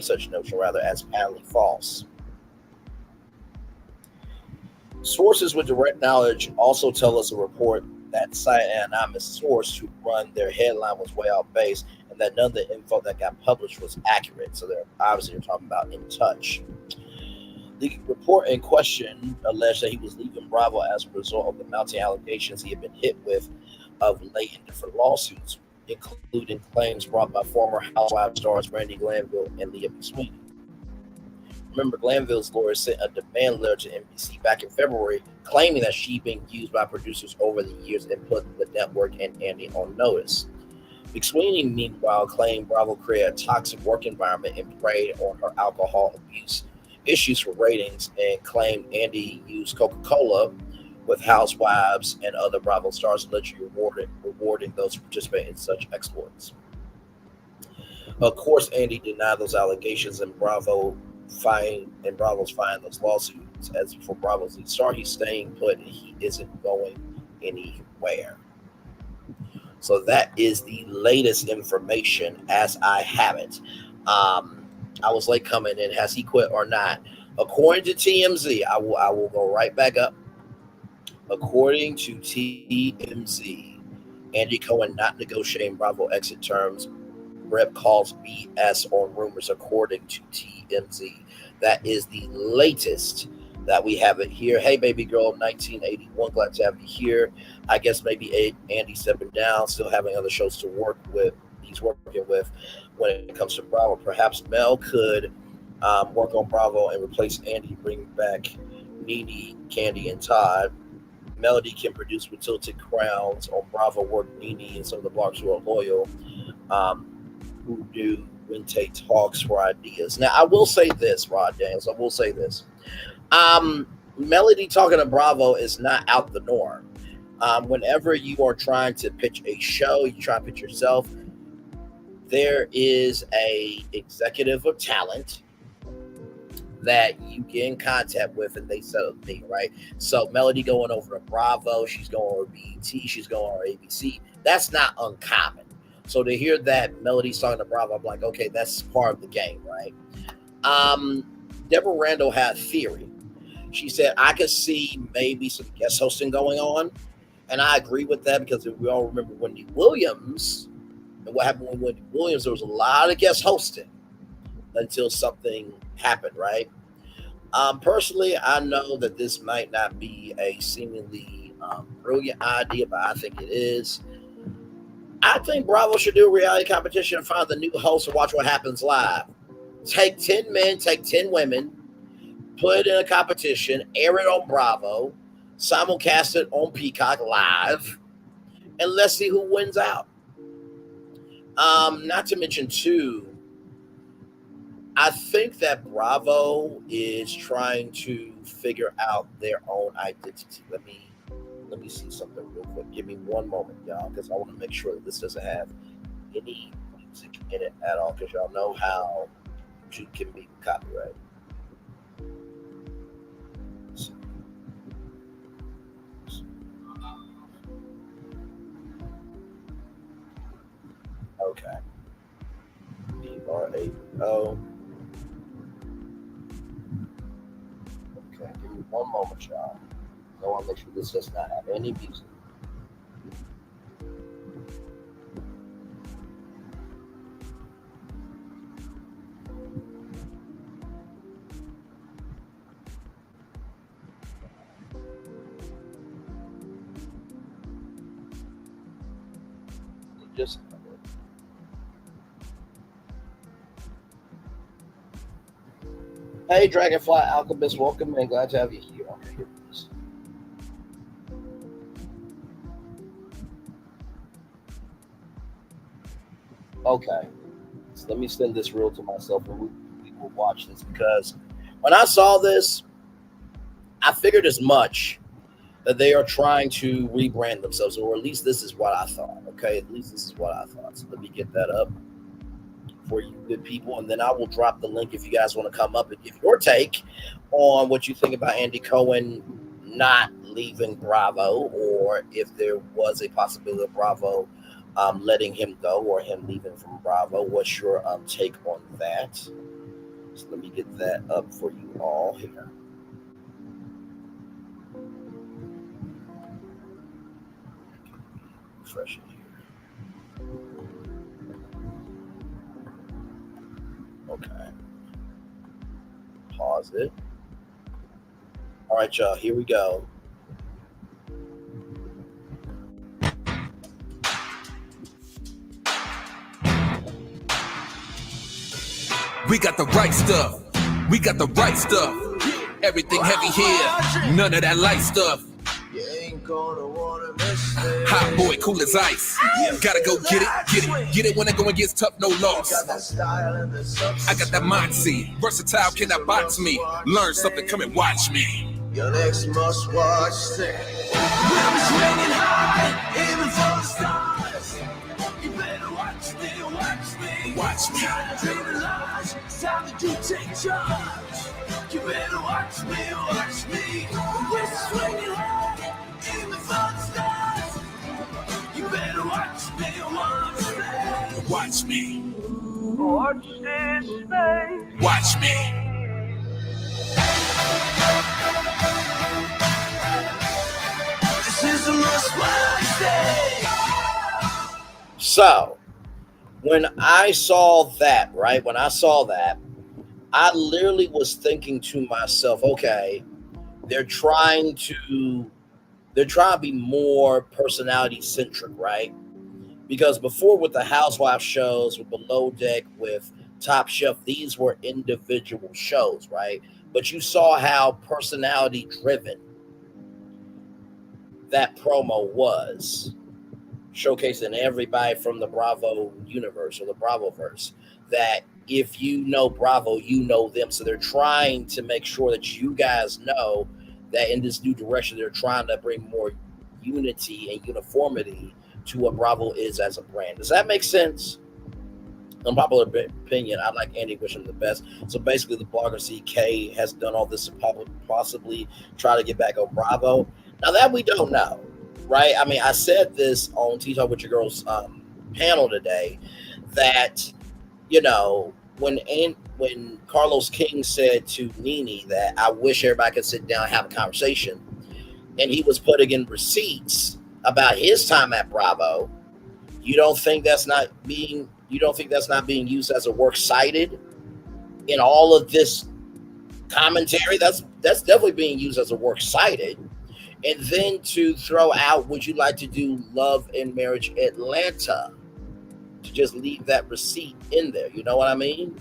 such notion as patently false. Sources with direct knowledge also tell us a report that cite an anonymous source who run their headline was way off base, and that none of the info that got published was accurate. So they're talking about In Touch. The report in question alleged that he was leaving Bravo as a result of the mounting allegations he had been hit with of late in different lawsuits, including claims brought by former Housewives stars Brandy Glanville and Leah McSweeney. Remember, Glanville's lawyer sent a demand letter to NBC back in February claiming that she'd been used by producers over the years and put the network and Andy on notice. McSweeney, meanwhile, claimed Bravo created a toxic work environment and preyed on her alcohol abuse issues for ratings, and claimed Andy used Coca-Cola with Housewives and other Bravo stars, allegedly rewarding those who participate in such exploits. Of course, Andy denied those allegations, and Bravo's find those lawsuits. As for Bravo's lead star, he's staying put and he isn't going anywhere. So that is the latest information as I have it. I was late coming in. Has he quit or not? According to TMZ, I will go right back up. According to TMZ, Andy Cohen not negotiating Bravo exit terms. Rep calls BS on rumors, according to TMZ. That is the latest that we have it here. Hey, baby girl, 1981. Glad to have you here. I guess maybe Andy stepping down, still having other shows to work with. He's working with when it comes to Bravo. Perhaps Mel could work on Bravo and replace Andy, bring back Nene, Candy, and Todd. Melody can produce with Tilted Crowns on Bravo, work Nene and some of the blogs who are loyal, who do when Tate talks for ideas. Now, I will say this, Rod Daniels, I will say this. Melody talking to Bravo is not out the norm. Whenever you are trying to pitch a show, you try to pitch yourself, there is a executive of talent that you get in contact with and they set up a thing, right? So Melody going over to Bravo, she's going over to BET, she's going over to ABC. That's not uncommon. So to hear that Melody's talking to Bravo, I'm like, okay, that's part of the game, right? Deborah Randall had theory. She said, I could see maybe some guest hosting going on. And I agree with that because if we all remember Wendy Williams and what happened with Wendy Williams, there was a lot of guest hosting until something happened, right? Personally, I know that this might not be a seemingly brilliant idea, but I think it is. I think Bravo should do a reality competition and find the new host and watch what happens live. Take 10 men, take 10 women, put it in a competition, air it on Bravo, simulcast it on Peacock live, and let's see who wins out. Not to mention, too, I think that Bravo is trying to figure out their own identity. Let me see something real quick. Give me one moment, y'all, because I want to make sure that this doesn't have any music in it at all, because y'all know how YouTube can be copyrighted. Okay. BRAO. Okay, give me one moment, y'all. I want to make sure this does not have any music. Just hey, Dragonfly Alchemist, welcome and glad to have you here. Okay, so let me send this reel to myself and we will watch this, because when I saw this, I figured as much that they are trying to rebrand themselves, or at least this is what I thought. Okay, at least this is what I thought. So let me get that up for you good people, and then I will drop the link if you guys want to come up and give your take on what you think about Andy Cohen not leaving Bravo, or if there was a possibility of Bravo letting him go or him leaving from Bravo. What's your take on that? So let me get that up for you all here. Refresh it here. Okay. Pause it. All right, y'all, here we go. We got the right stuff. We got the right stuff. Everything heavy here. None of that light stuff. You ain't gonna wanna miss it. Hot boy, cool as ice. Gotta go get it. Get it when the going gets tough, no loss. I got that mindset. Versatile, cannot box me. Learn something, come and watch me. Your next must watch thing. We'll be swinging high, even for the stars. You better watch me, watch me. Watch me. Try to dream of lies, it's time that you take charge. You better watch me. We're swinging high, even for the stars. You better watch me. Watch me. Watch this space. Watch me. So when I saw that, right? When I saw that, I literally was thinking to myself, okay, they're trying to be more personality centric, right? Because before with the housewife shows, with Below Deck, with Top Chef, these were individual shows, right? But you saw how personality driven that promo was, showcasing everybody from the Bravo universe or the Bravoverse, that if you know Bravo, you know them. So they're trying to make sure that you guys know that in this new direction, they're trying to bring more unity and uniformity to what Bravo is as a brand. Does that make sense? Unpopular opinion, I like Andy, wish him the best. So basically, the blogger CK has done all this to possibly try to get back on Bravo. Now that we don't know, right? I mean, I said this on Tea Talk with Your Girls panel today that, you know, when Carlos King said to Nene that I wish everybody could sit down and have a conversation, and he was putting in receipts about his time at Bravo, you don't think that's not being used as a works cited in all of this commentary? That's definitely being used as a works cited. And then to throw out, would you like to do Love and Marriage Atlanta? To just leave that receipt in there, you know what I mean?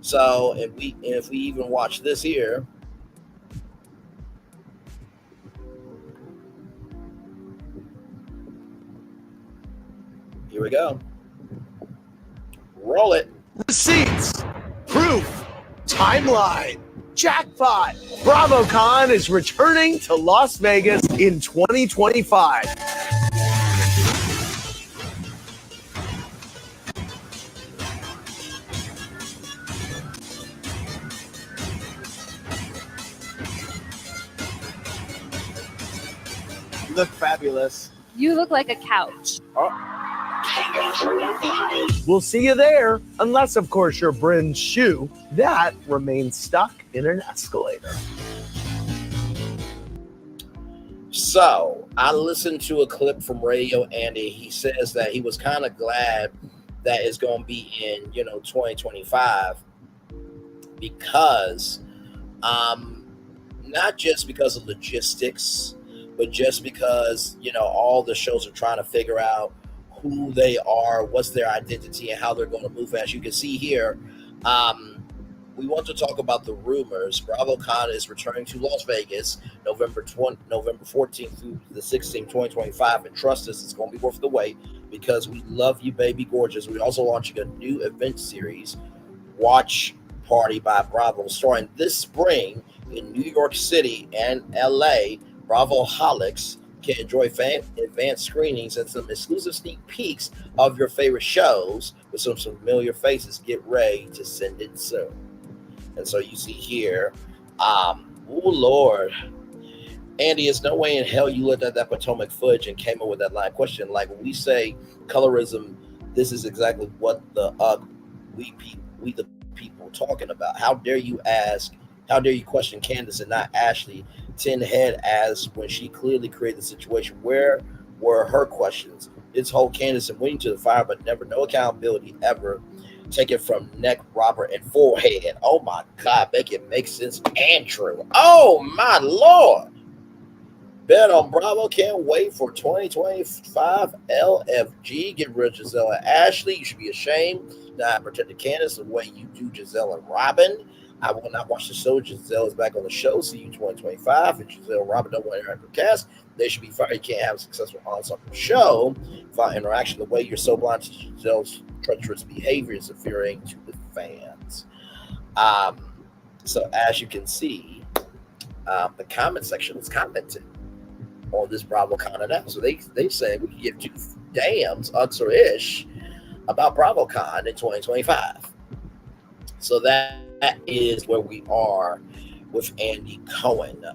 So if we even watch this here, here we go. Roll it. Receipts, proof, timeline, jackpot. BravoCon is returning to Las Vegas in 2025. You look fabulous. You look like a couch. We'll see you there, unless, of course, your Bryn's shoe that remains stuck in an escalator. So I listened to a clip from Radio Andy. He says that he was kind of glad that it's going to be in 2025 because not just because of logistics, but just because all the shows are trying to figure out who they are, what's their identity, and how they're going to move. As you can see here, we want to talk about the rumors. BravoCon is returning to Las Vegas November 14th through the 16th, 2025. And trust us, it's going to be worth the wait because we love you, baby gorgeous. We're also launching a new event series, Watch Party by Bravo, starting this spring in New York City and LA. Bravoholics can enjoy advanced screenings and some exclusive sneak peeks of your favorite shows with some familiar faces. Get ready to send it soon. And so you see here, oh Lord, Andy, there's no way in hell you looked at that Potomac footage and came up with that line question. Like when we say colorism, this is exactly what we the people talking about. How dare you question Candace and not Ashley 10 head as when she clearly created the situation? Where were her questions? It's whole Candace and winning to the fire, but never no accountability ever. Take it from neck, Robert, and forehead. Oh my God, make it make sense and true. Oh my Lord. Bet on Bravo. Can't wait for 2025 LFG. Get rid of Giselle and Ashley. You should be ashamed not protecting Candace the way you do Giselle and Robin. I will not watch the show. Giselle is back on the show. See you 2025. If Giselle and Robin don't want to interact with cast, they should be fired. You can't have a successful ensemble show without interaction. The way you're so blind to Giselle's treacherous behavior is infuriating to the fans. So as you can see, the comment section is commenting on this BravoCon now. So they say we can give two dams, ucks or ish, about BravoCon in 2025. So that is where we are with Andy Cohen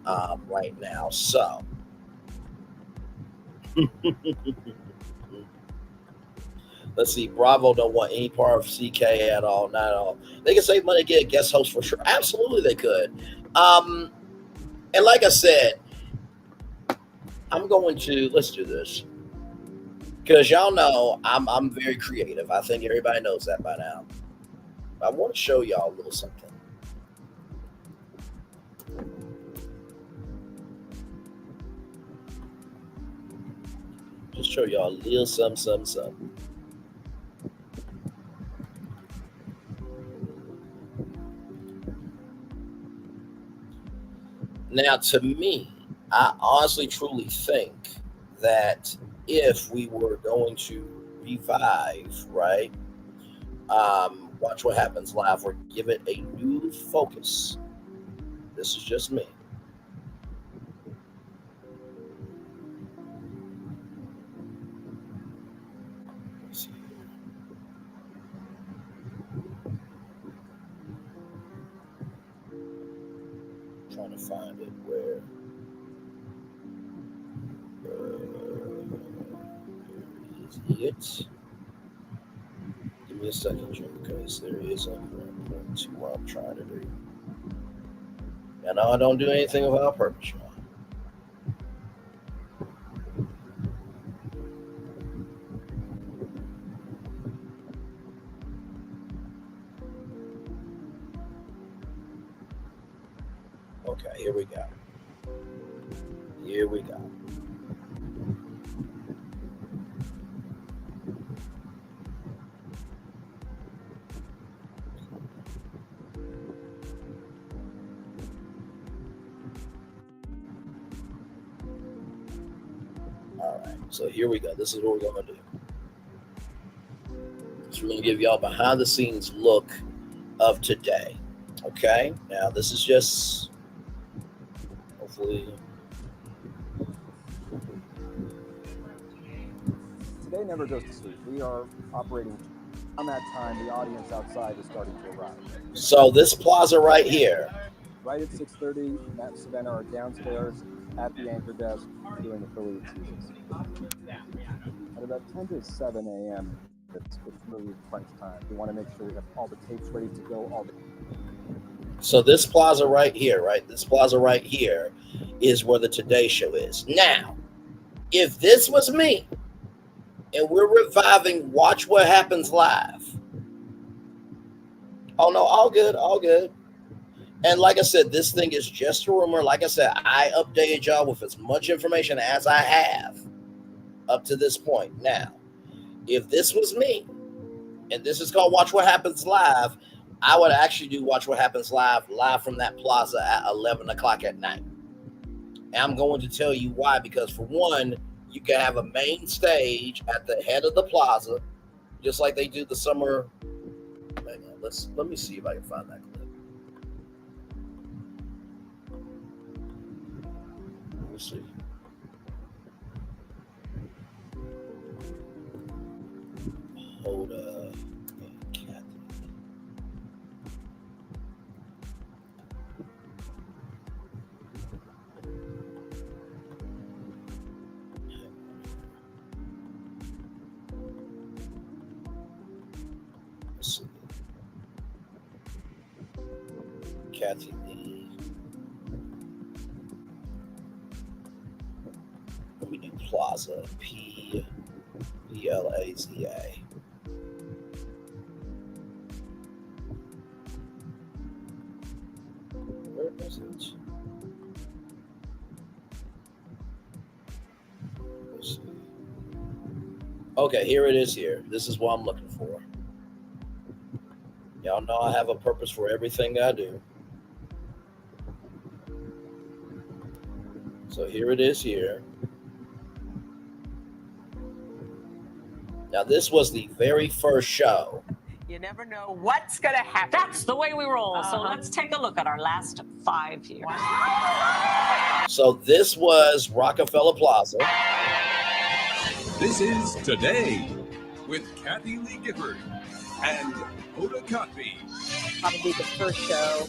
right now. So let's see. Bravo don't want any part of CK at all. Not at all. They can save money, get a guest host for sure. Absolutely, they could. And like I said, let's do this. Because y'all know I'm very creative. I think everybody knows that by now. I want to show y'all a little something. Just show y'all a little something. Now, to me, I honestly, truly think that if we were going to revive, right, Watch What Happens Live, or give it a new focus, this is just me. Let's see. Trying to find it where. It. Give me a second, Jim, because there is a point to what I'm trying to do. And I don't do anything without purpose, y'all. Okay, here we go. Here we go. All right, so here we go. This is what we're going to do. So we're going to give y'all behind the scenes look of today. Okay, now this is just hopefully. Today never goes to sleep. We are operating on that time. The audience outside is starting to arrive. So this plaza right here. Right at 6:30, Matt and Savannah are downstairs at the anchor desk doing affiliate seasons. At about 10 to 7 a.m., it's really crunch time. We want to make sure we have all the tapes ready to go. So this plaza right here, right? This plaza right here is where the Today Show is. Now, if this was me, and we're reviving Watch What Happens Live. Oh, no, all good, all good. And like I said, this thing is just a rumor. Like I said, I updated y'all with as much information as I have up to this point. Now, if this was me, and this is called Watch What Happens Live, I would actually do Watch What Happens Live from that plaza at 11 o'clock at night. And I'm going to tell you why, because for one, you can have a main stage at the head of the plaza, just like they do the summer. Hang on, let me see if I can find that clip. Let me see. Hold up. Kathy Lee. We do Plaza. P-L-A-Z-A. Where is it? Let's see. Okay, here it is here. This is what I'm looking for. Y'all know I have a purpose for everything I do. So here it is here. Now this was the very first show. You never know what's going to happen. That's the way we roll. So let's take a look at our last 5 years. So this was Rockefeller Plaza. This is Today with Kathy Lee Gifford and Hoda Kotb. Probably the first show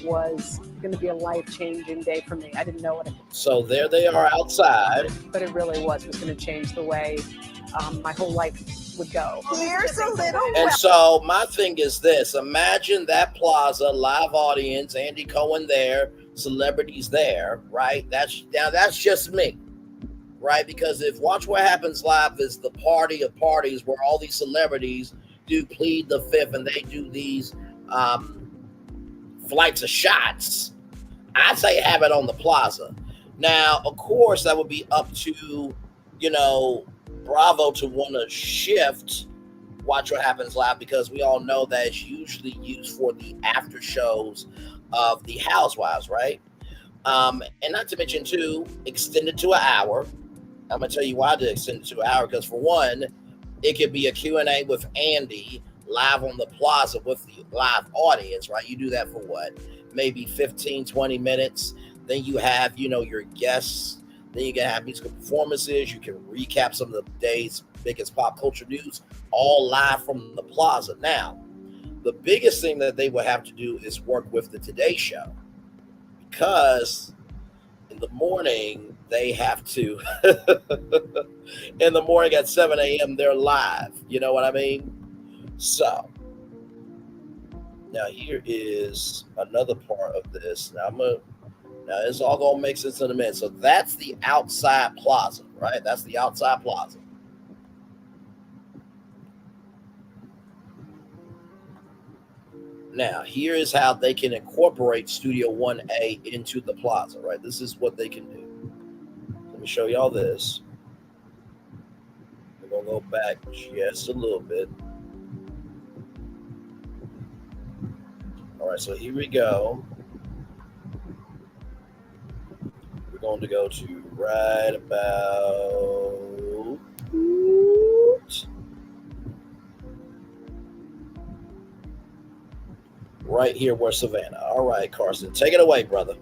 was going to be a life-changing day for me. I didn't know what it was. So there they are outside. But it really was going to change the way my whole life would go. Here's a little. And so my thing is this. Imagine that plaza, live audience, Andy Cohen there, celebrities there, right? That's just me, right? Because if Watch What Happens Live is the party of parties where all these celebrities do plead the fifth and they do these flights of shots, I'd say have it on the plaza. Now, of course, that would be up to, Bravo to want to shift Watch What Happens Live, because we all know that it's usually used for the after shows of the Housewives, right? And not to mention, too, extended to an hour. I'm going to tell you why to extend it to an hour, because for one, it could be a Q&A with Andy live on the plaza with the live audience, right? You do that for what? Maybe 15, 20 minutes. Then you have, your guests. Then you can have musical performances. You can recap some of the day's biggest pop culture news, all live from the plaza. Now, the biggest thing that they will have to do is work with the Today Show, because in the morning, they have to, in the morning at 7 a.m., they're live. You know what I mean? So, now here is another part of this. Now, it's all going to make sense in a minute. So, that's the outside plaza, right? That's the outside plaza. Now, here is how they can incorporate Studio 1A into the plaza, right? This is what they can do. Let me show y'all this. We're going to go back just a little bit. All right, so here we go. We're going to go to right about... right here where Savannah. All right, Carson, take it away, brother.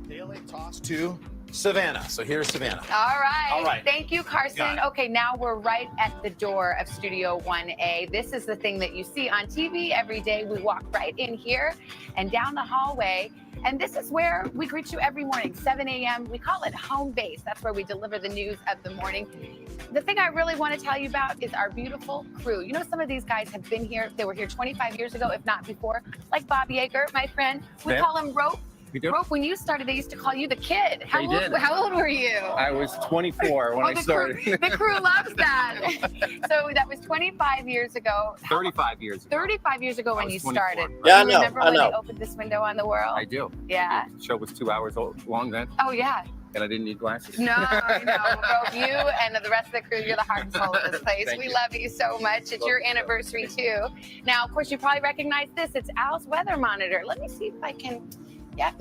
Daily toss to Savannah. So here's Savannah. All right. All right. Thank you, Carson. Okay, now we're right at the door of Studio 1A. This is the thing that you see on TV every day. We walk right in here and down the hallway. And this is where we greet you every morning, 7 a.m. We call it home base. That's where we deliver the news of the morning. The thing I really want to tell you about is our beautiful crew. You know, some of these guys have been here. They were here 25 years ago, if not before. Like Bob Yeager, my friend. We call him Rope. Rope, when you started, they used to call you the kid. How old were you? I was 24 when I started. The crew loves that. So that was 25 years ago. 35 years ago. 35 years ago when you 24. started. Yeah, Do you remember when they opened this window on the world? I do. Yeah. The show was 2 hours long then. Oh, yeah. And I didn't need glasses. No. Rope, you and the rest of the crew, you're the heart and soul of this place. Thank we you. love you so much. It's your anniversary, too. Now, of course, you probably recognize this. It's Al's weather monitor. Let me see if I can...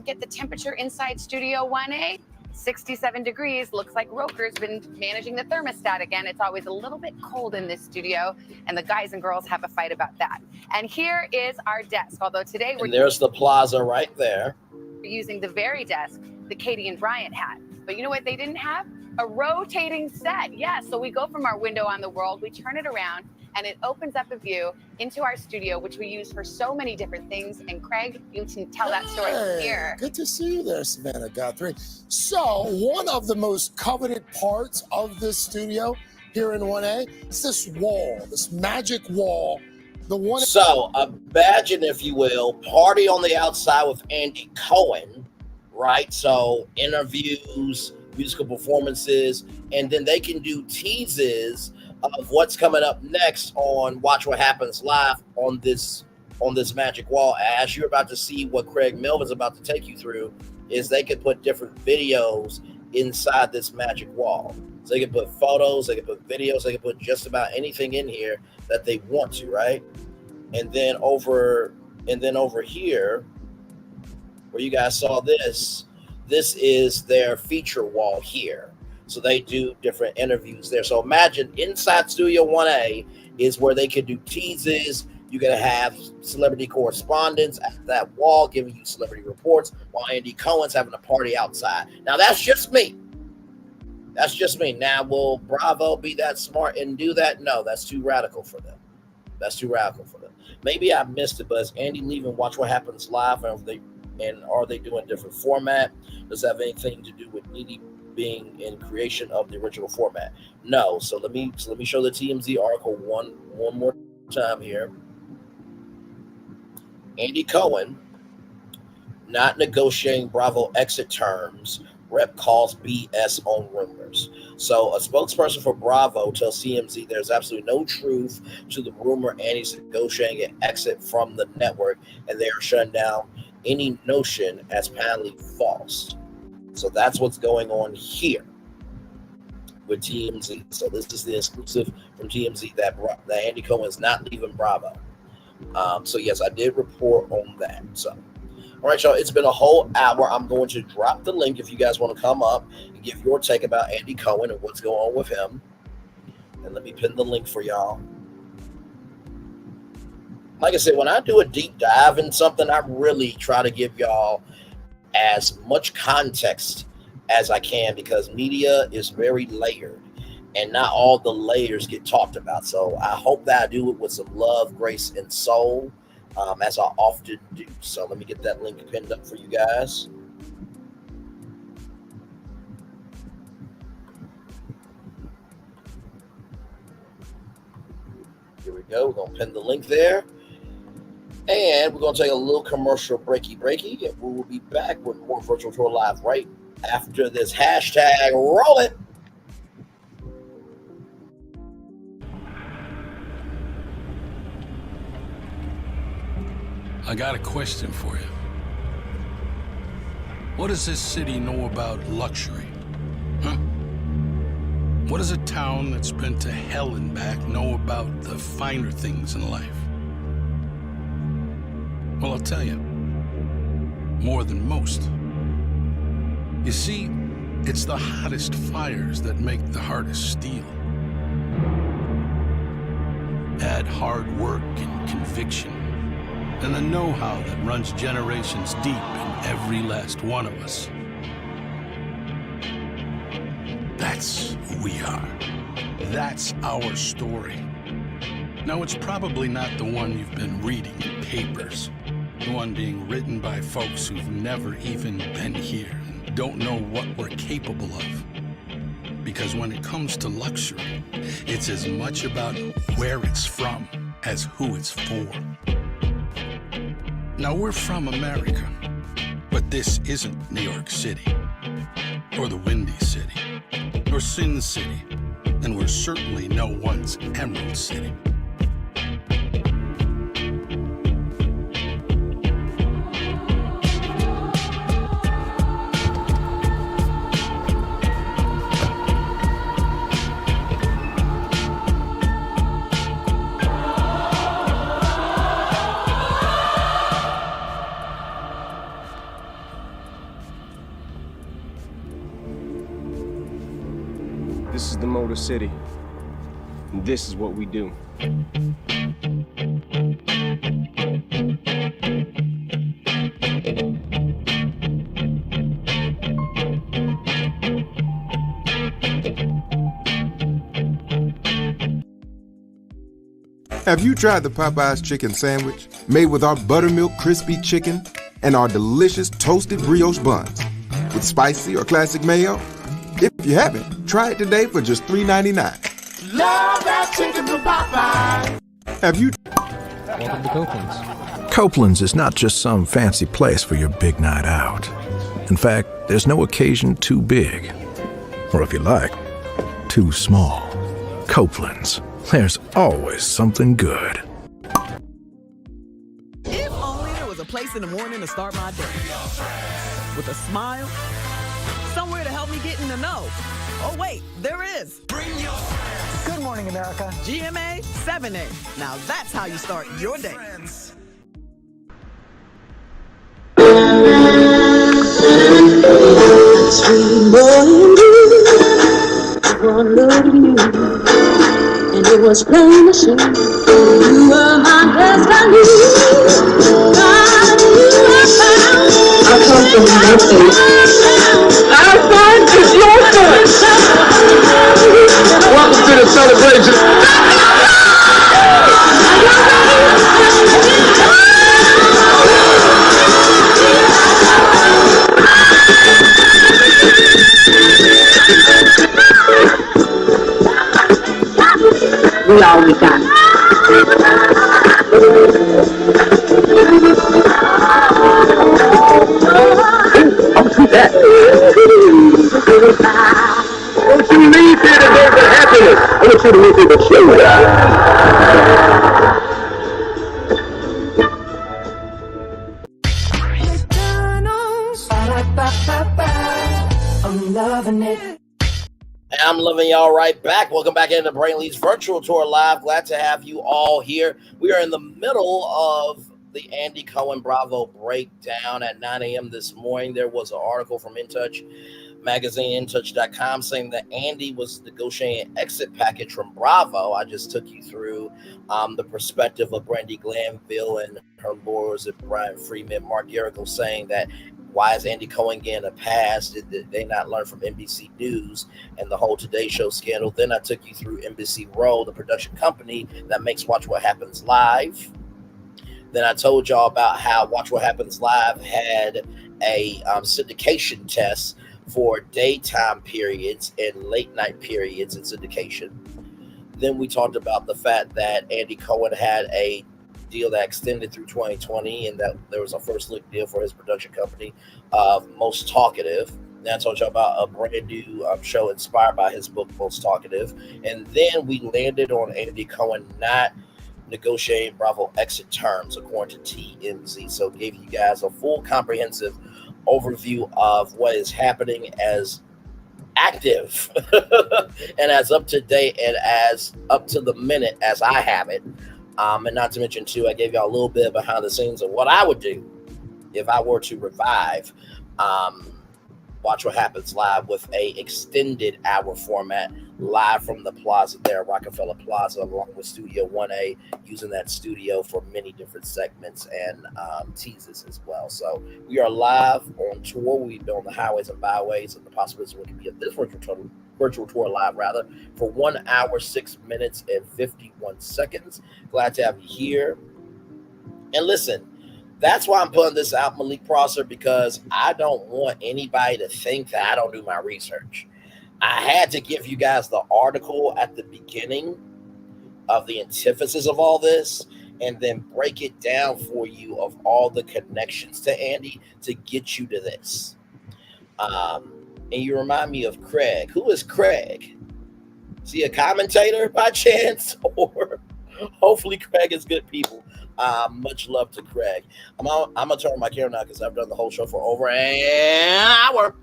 get the temperature inside Studio 1A. 67 degrees. Looks like Roker's been managing the thermostat again. It's always a little bit cold in this studio, and the guys and girls have a fight about that. And here is our desk. Although today we're there's the plaza right there. using the very desk that Katie and Bryant had. But you know what they didn't have? A rotating set. Yeah, so we go from our window on the world, we turn it around, and it opens up a view into our studio, which we use for so many different things. And Craig, you can tell that story here. Good to see you there, Savannah Guthrie. So, one of the most coveted parts of this studio here in 1A is this wall, this magic wall. The one. So, imagine, if you will, party on the outside with Andy Cohen, right? So, interviews, musical performances, and then they can do teases of what's coming up next on Watch What Happens Live on this magic wall. As you're about to see what Craig Melvin's about to take you through, is they could put different videos inside this magic wall. So they can put photos, they can put videos, they can put just about anything in here that they want to, right? And then over here, where you guys saw this is their feature wall here. So they do different interviews there. So imagine inside Studio 1A is where they could do teases. You're going to have celebrity correspondents at that wall giving you celebrity reports while Andy Cohen's having a party outside. Now, that's just me. That's just me. Now, will Bravo be that smart and do that? No, that's too radical for them. That's too radical for them. Maybe I missed it, but is Andy leaving Watch What Happens Live? And are they doing a different format? Does that have anything to do with Needy being in creation of the original format? No. So let me show the TMZ article one more time here. Andy Cohen not negotiating Bravo exit terms. Rep calls BS on rumors. So a spokesperson for Bravo tells CMZ there's absolutely no truth to the rumor Andy's negotiating an exit from the network, and they are shutting down any notion as patently false. So that's what's going on here with TMZ. So this is the exclusive from TMZ that Andy Cohen is not leaving Bravo. So yes, I did report on that. So. All right, y'all, it's been a whole hour. I'm going to drop the link if you guys want to come up and give your take about Andy Cohen and what's going on with him. And let me pin the link for y'all. Like I said, when I do a deep dive in something, I really try to give y'all as much context as I can because media is very layered and not all the layers get talked about. So I hope that I do it with some love, grace, and soul. As I often do. So let me get that link pinned up for you guys. Here we go. We're going to pin the link there. And we're going to take a little commercial breaky. And we will be back with more Virtual Tour Live right after this. Hashtag roll it. I got a question for you. What does this city know about luxury? Huh? What does a town that's been to hell and back know about the finer things in life? Well, I'll tell you, more than most. You see, it's the hottest fires that make the hardest steel. Add hard work and conviction, and the know-how that runs generations deep in every last one of us. That's who we are. That's our story. Now, it's probably not the one you've been reading in papers. The one being written by folks who've never even been here and don't know what we're capable of. Because when it comes to luxury, it's as much about where it's from as who it's for. Now, we're from America, but this isn't New York City, or the Windy City, or Sin City, and we're certainly no one's Emerald City. This is the Motor City, and this is what we do. Have you tried the Popeye's chicken sandwich made with our buttermilk crispy chicken and our delicious toasted brioche buns with spicy or classic mayo? If you haven't, try it today for just $3.99. Love that chicken from Popeye. Have you? Welcome to Copeland's. Copeland's is not just some fancy place for your big night out. In fact, there's no occasion too big. Or if you like, too small. Copeland's. There's always something good. If only there was a place in the morning to start my day. With a smile. Somewhere to help me get in the know. Oh, wait, there is. Good morning, America. GMA 7A. Now that's how you start your day. Sweet boy and blue, one look at you, and it was plain to see you were my destiny. God, you are found. I come from nothing. Our son is your son. Welcome to the celebration. We all we got. listening to the show. I'm loving it. And I'm loving y'all right back. Welcome back into Braylon's virtual tour live. Glad to have you all here. We are in the middle of the Andy Cohen Bravo breakdown at 9 a.m. this morning. There was an article from InTouch magazine, InTouch.com, saying that Andy was negotiating an exit package from Bravo. I just took you through the perspective of Brandy Glanville and her lawyers at Brian Freeman. Mark Yerrico saying that why is Andy Cohen getting a pass? Did they not learn from NBC News and the whole Today Show scandal? Then I took you through NBC Row, the production company that makes Watch What Happens Live. Then I told y'all about how Watch What Happens Live had a syndication test for daytime periods and late night periods in syndication. Then we talked about the fact that Andy Cohen had a deal that extended through 2020 and that there was a first look deal for his production company, Most Talkative. Then I told you about a brand new show inspired by his book, Most Talkative. And then we landed on Andy Cohen not negotiating Bravo exit terms according to TMZ. So gave you guys a full comprehensive overview of what is happening as active and as up to date and as up to the minute as I have it. And not to mention, too, I gave y'all a little bit behind the scenes of what I would do if I were to revive Watch What Happens Live with a extended hour format live from the plaza there, Rockefeller Plaza, along with Studio 1A, using that studio for many different segments and teases as well. So we are live on tour. We've been on the highways and byways, and the possibility we can be at this virtual tour live for 1 hour, 6 minutes, and 51 seconds. Glad to have you here. And listen, that's why I'm putting this out, Malik Prosser, because I don't want anybody to think that I don't do my research. I had to give you guys the article at the beginning of the antithesis of all this and then break it down for you of all the connections to Andy to get you to this. And you remind me of Craig. Who is Craig? Is he a commentator by chance? Or hopefully Craig is good people. Much love to Craig. I'm going to turn my camera now because I've done the whole show for over an hour.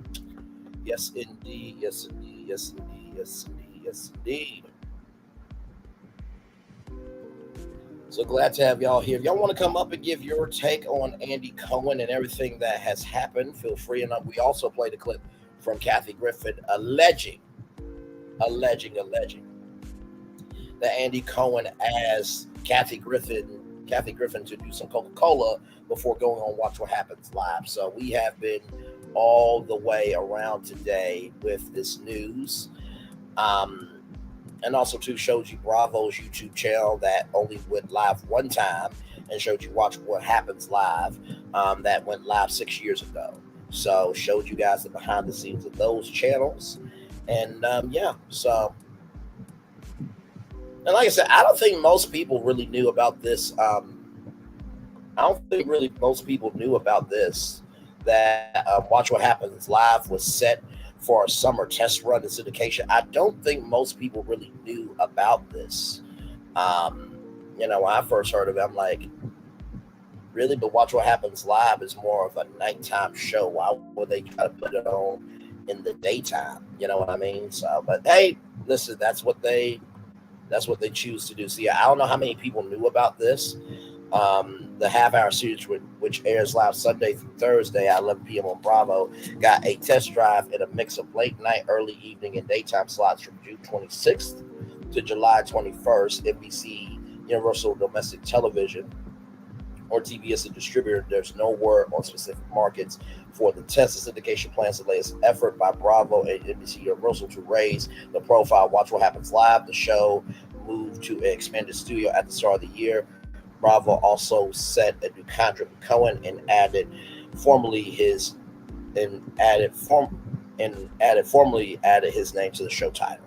Yes, indeed. Yes, indeed. Yes, indeed. Yes, indeed. Yes, indeed. So glad to have y'all here. If y'all want to come up and give your take on Andy Cohen and everything that has happened, feel free. And we also played a clip from Kathy Griffin alleging that Andy Cohen asked Kathy Griffin to do some Coca-Cola before going on Watch What Happens Live. So we have been all the way around today with this news. And also too showed you Bravo's YouTube channel that only went live one time and showed you Watch What Happens Live that went live 6 years ago. So showed you guys the behind the scenes of those channels. And so and like I said, I don't think most people really knew about this. I don't think really most people knew about this, that Watch What Happens Live was set for a summer test run in syndication. I don't think most people really knew about this. When I first heard of it, I'm like, really? But Watch What Happens Live is more of a nighttime show. Why would they try to put it on in the daytime? You know what I mean? So, but hey, listen, that's what they choose to do. See, I don't know how many people knew about this. The half-hour series, which airs live Sunday through Thursday at 11 p.m. on Bravo, got a test drive and a mix of late night, early evening, and daytime slots from June 26th to July 21st. NBC Universal Domestic Television or TV as a distributor. There's no word on specific markets for the test. The syndication plans the latest effort by Bravo and NBC Universal to raise the profile. Watch What Happens Live. The show moved to an expanded studio at the start of the year. Bravo also set a new contract with Cohen and formally added his name to the show title.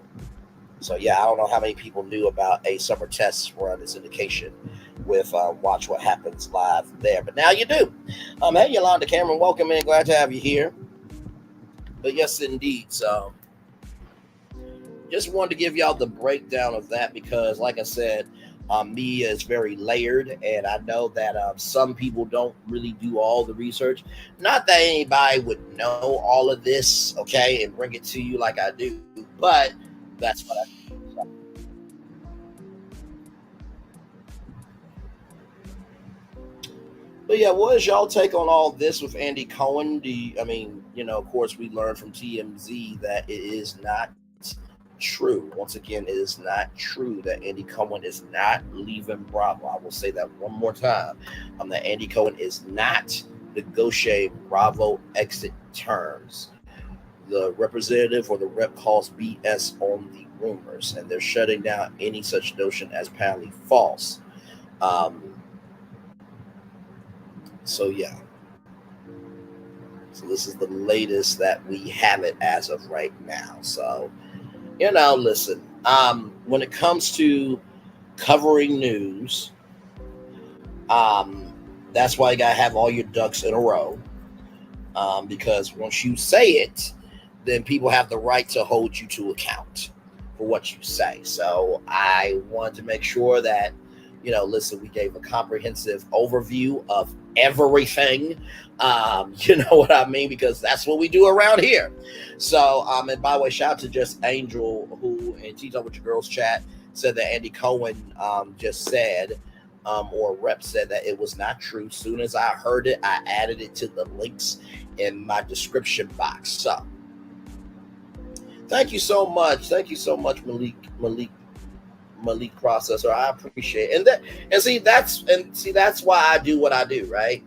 So yeah, I don't know how many people knew about a summer test run in syndication with Watch What Happens Live there, but now you do. Hey, Yolanda Cameron, welcome in. Glad to have you here. But yes, indeed. So just wanted to give y'all the breakdown of that because, like I said, media is very layered, and I know that some people don't really do all the research. Not that anybody would know all of this, okay, and bring it to you like I do, but that's what I do. But yeah, what is y'all take on all this with Andy Cohen? Of course, we learned from TMZ that it is not true. Once again, it is not true that Andy Cohen is not leaving Bravo. I will say that one more time. That Andy Cohen is not negotiating Bravo exit terms. The representative or the rep calls BS on the rumors, and they're shutting down any such notion as apparently false. So yeah. So this is the latest that we have it as of right now. So, listen, when it comes to covering news, that's why you gotta have all your ducks in a row. Because once you say it, then people have the right to hold you to account for what you say. So I wanted to make sure that, listen, we gave a comprehensive overview of everything. You know what I mean? Because that's what we do around here. So, and by the way, shout out to Just Angel, who in Tea Talk with Your Girls chat said that Andy Cohen just said, or rep said that it was not true. Soon as I heard it, I added it to the links in my description box. So, thank you so much. Thank you so much, Malik Processor. I appreciate it. And see that's why I do what I do, right?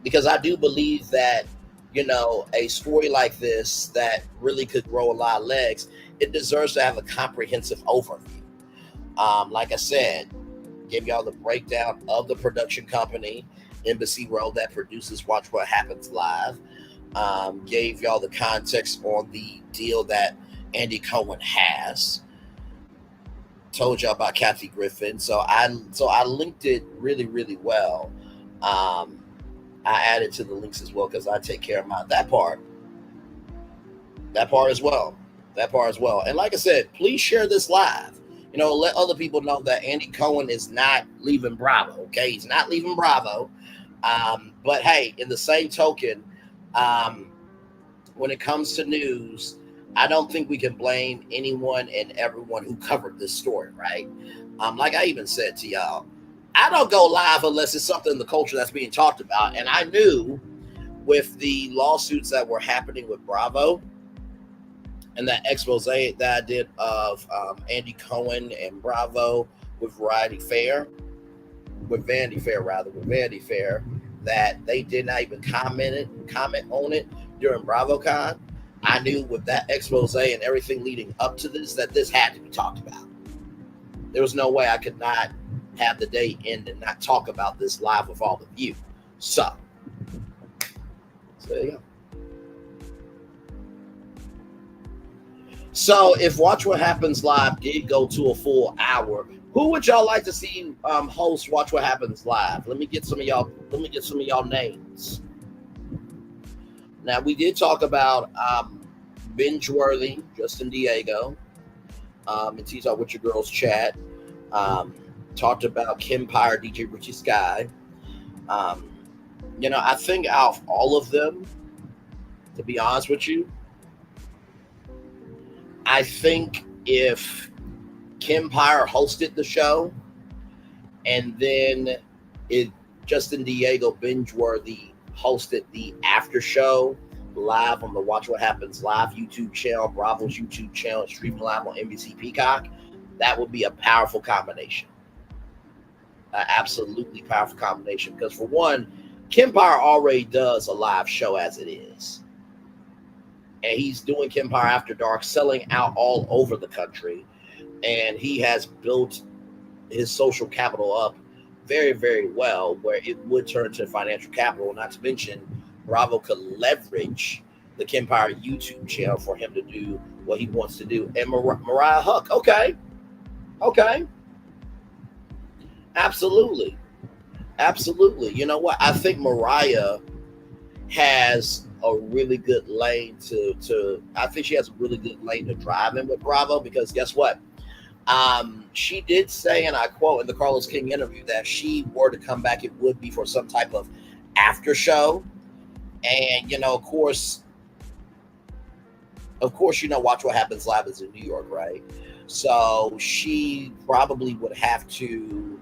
Because I do believe that, a story like this that really could grow a lot of legs, it deserves to have a comprehensive overview. Like I said, give y'all the breakdown of the production company, Embassy Row, that produces Watch What Happens Live. Gave y'all the context on the deal that Andy Cohen has. Told y'all about Kathy Griffin. So I linked it really, really well. I added to the links as well because I take care of that part as well. And like I said, please share this live. Let other people know that Andy Cohen is not leaving Bravo. Okay, he's not leaving Bravo. But hey, in the same token, when it comes to news, I don't think we can blame anyone and everyone who covered this story, right? Like I even said to y'all, I don't go live unless it's something in the culture that's being talked about. And I knew with the lawsuits that were happening with Bravo and that expose that I did of Andy Cohen and Bravo with Vanity Fair, that they did not even comment on it during BravoCon. I knew with that expose and everything leading up to this, that this had to be talked about. There was no way I could not have the day end and not talk about this live with all of you. So there you go. So if Watch What Happens Live did go to a full hour, who would y'all like to see host Watch What Happens Live? Let me get some of y'all names. Now, we did talk about Binge-worthy, Justin Diego, and Tea Talk with Your Girls chat. Talked about Kempire, DJ Richie Sky. I think out of all of them, to be honest with you, I think if Kempire hosted the show and then Justin Diego Binge-worthy hosted the after show live on the Watch What Happens Live YouTube channel, Bravo's YouTube channel, streaming live on NBC Peacock, that would be a powerful combination. An absolutely powerful combination. Because for one, Kempire already does a live show as it is. And he's doing Kempire After Dark, selling out all over the country. And he has built his social capital up very, very well, where it would turn to financial capital. Not to mention, Bravo could leverage the Kempire YouTube channel for him to do what he wants to do. And Mariah Huck, okay. Absolutely. You know what? I think Mariah has a really good lane to I think she has a really good lane to drive in with Bravo, because guess what? She did say, and I quote in the Carlos King interview, that she were to come back, it would be for some type of after show. And, of course, Watch What Happens Live is in New York, right? So she probably would have to,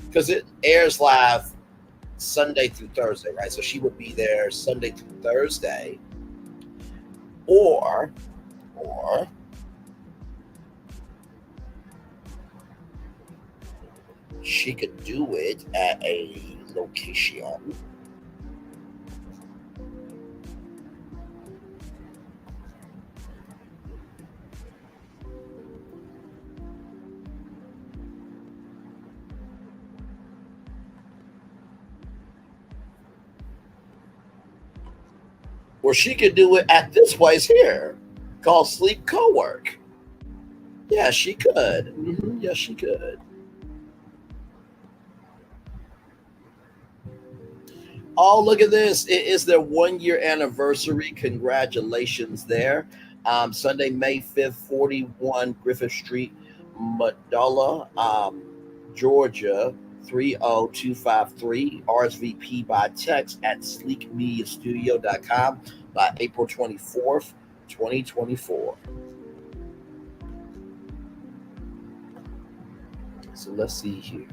because it airs live Sunday through Thursday, right? So she would be there Sunday through Thursday, or she could do it at a location or she could do it at this place here called Sleep Co-work. Yeah, she could. Yeah, she could. Oh, look at this. It is their 1-year anniversary. Congratulations there. Sunday, May 5th, 41 Griffith Street, Medulla, Georgia, 30253. RSVP by text at sleekmediastudio.com by April 24th, 2024. So let's see here.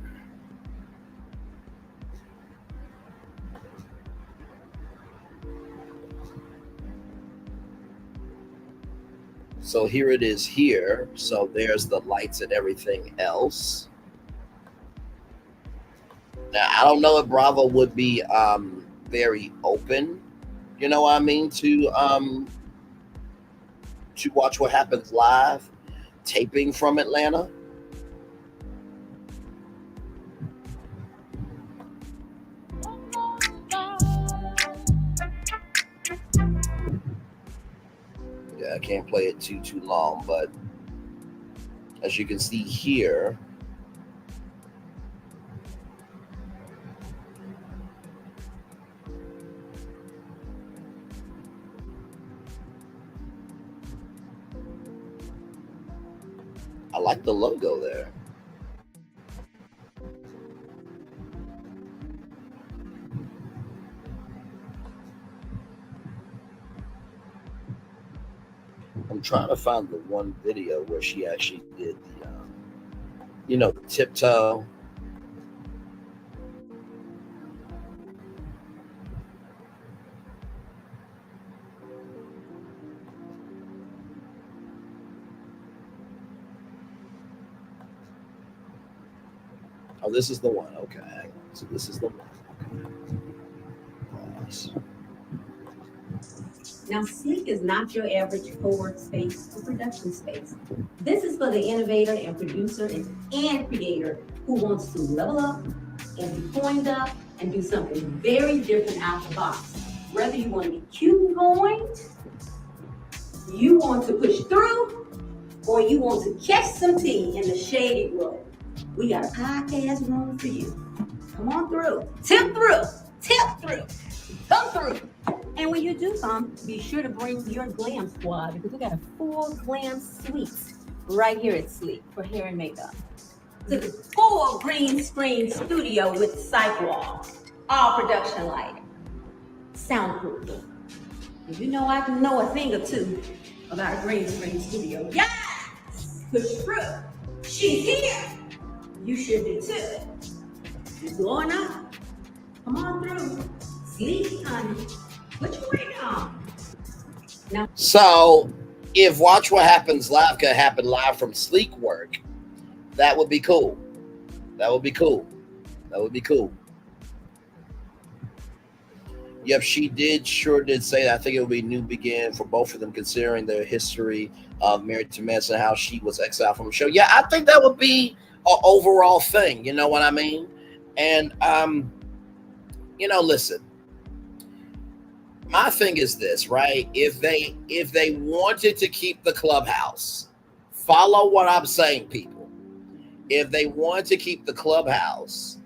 So here it is here. So there's the lights and everything else. Now, I don't know if Bravo would be very open, you know what I mean, to Watch What Happens Live, taping from Atlanta. Yeah, I can't play it too long, but as you can see here, I like the logo there. I'm trying to find the one video where she actually did the, tiptoe. Oh, this is the one. Okay. So this is the one. Okay. Nice. Now, Sleek is not your average co-work space or production space. This is for the innovator and producer and creator who wants to level up and be coined up and do something very different out the box. Whether you want to be cute and coined, you want to push through, or you want to catch some tea in the shady room, we got a podcast room for you. Come on through. Tip through. Come through. And when you do come, be sure to bring your glam squad, because we got a full glam suite right here at Sleek for hair and makeup. To the full green screen studio with sidewall, all production lighting, soundproof. And you know I know a thing or two about a green screen studio. Yes! Push through. She's here. You should do too. It's going up. Come on through. Sleep, honey. What you waiting on? Now. So, if Watch What Happens Live could happen live from Sleek Work, that would be cool. That would be cool. Yep, she sure did say that. I think it would be new begin for both of them, considering their history of Married to Medicine, how she was exiled from the show. Yeah, I think that would be an overall thing. You know what I mean? And, listen. My thing is this, right? If they wanted to keep the clubhouse, follow what I'm saying, people. If they want to keep the clubhouse,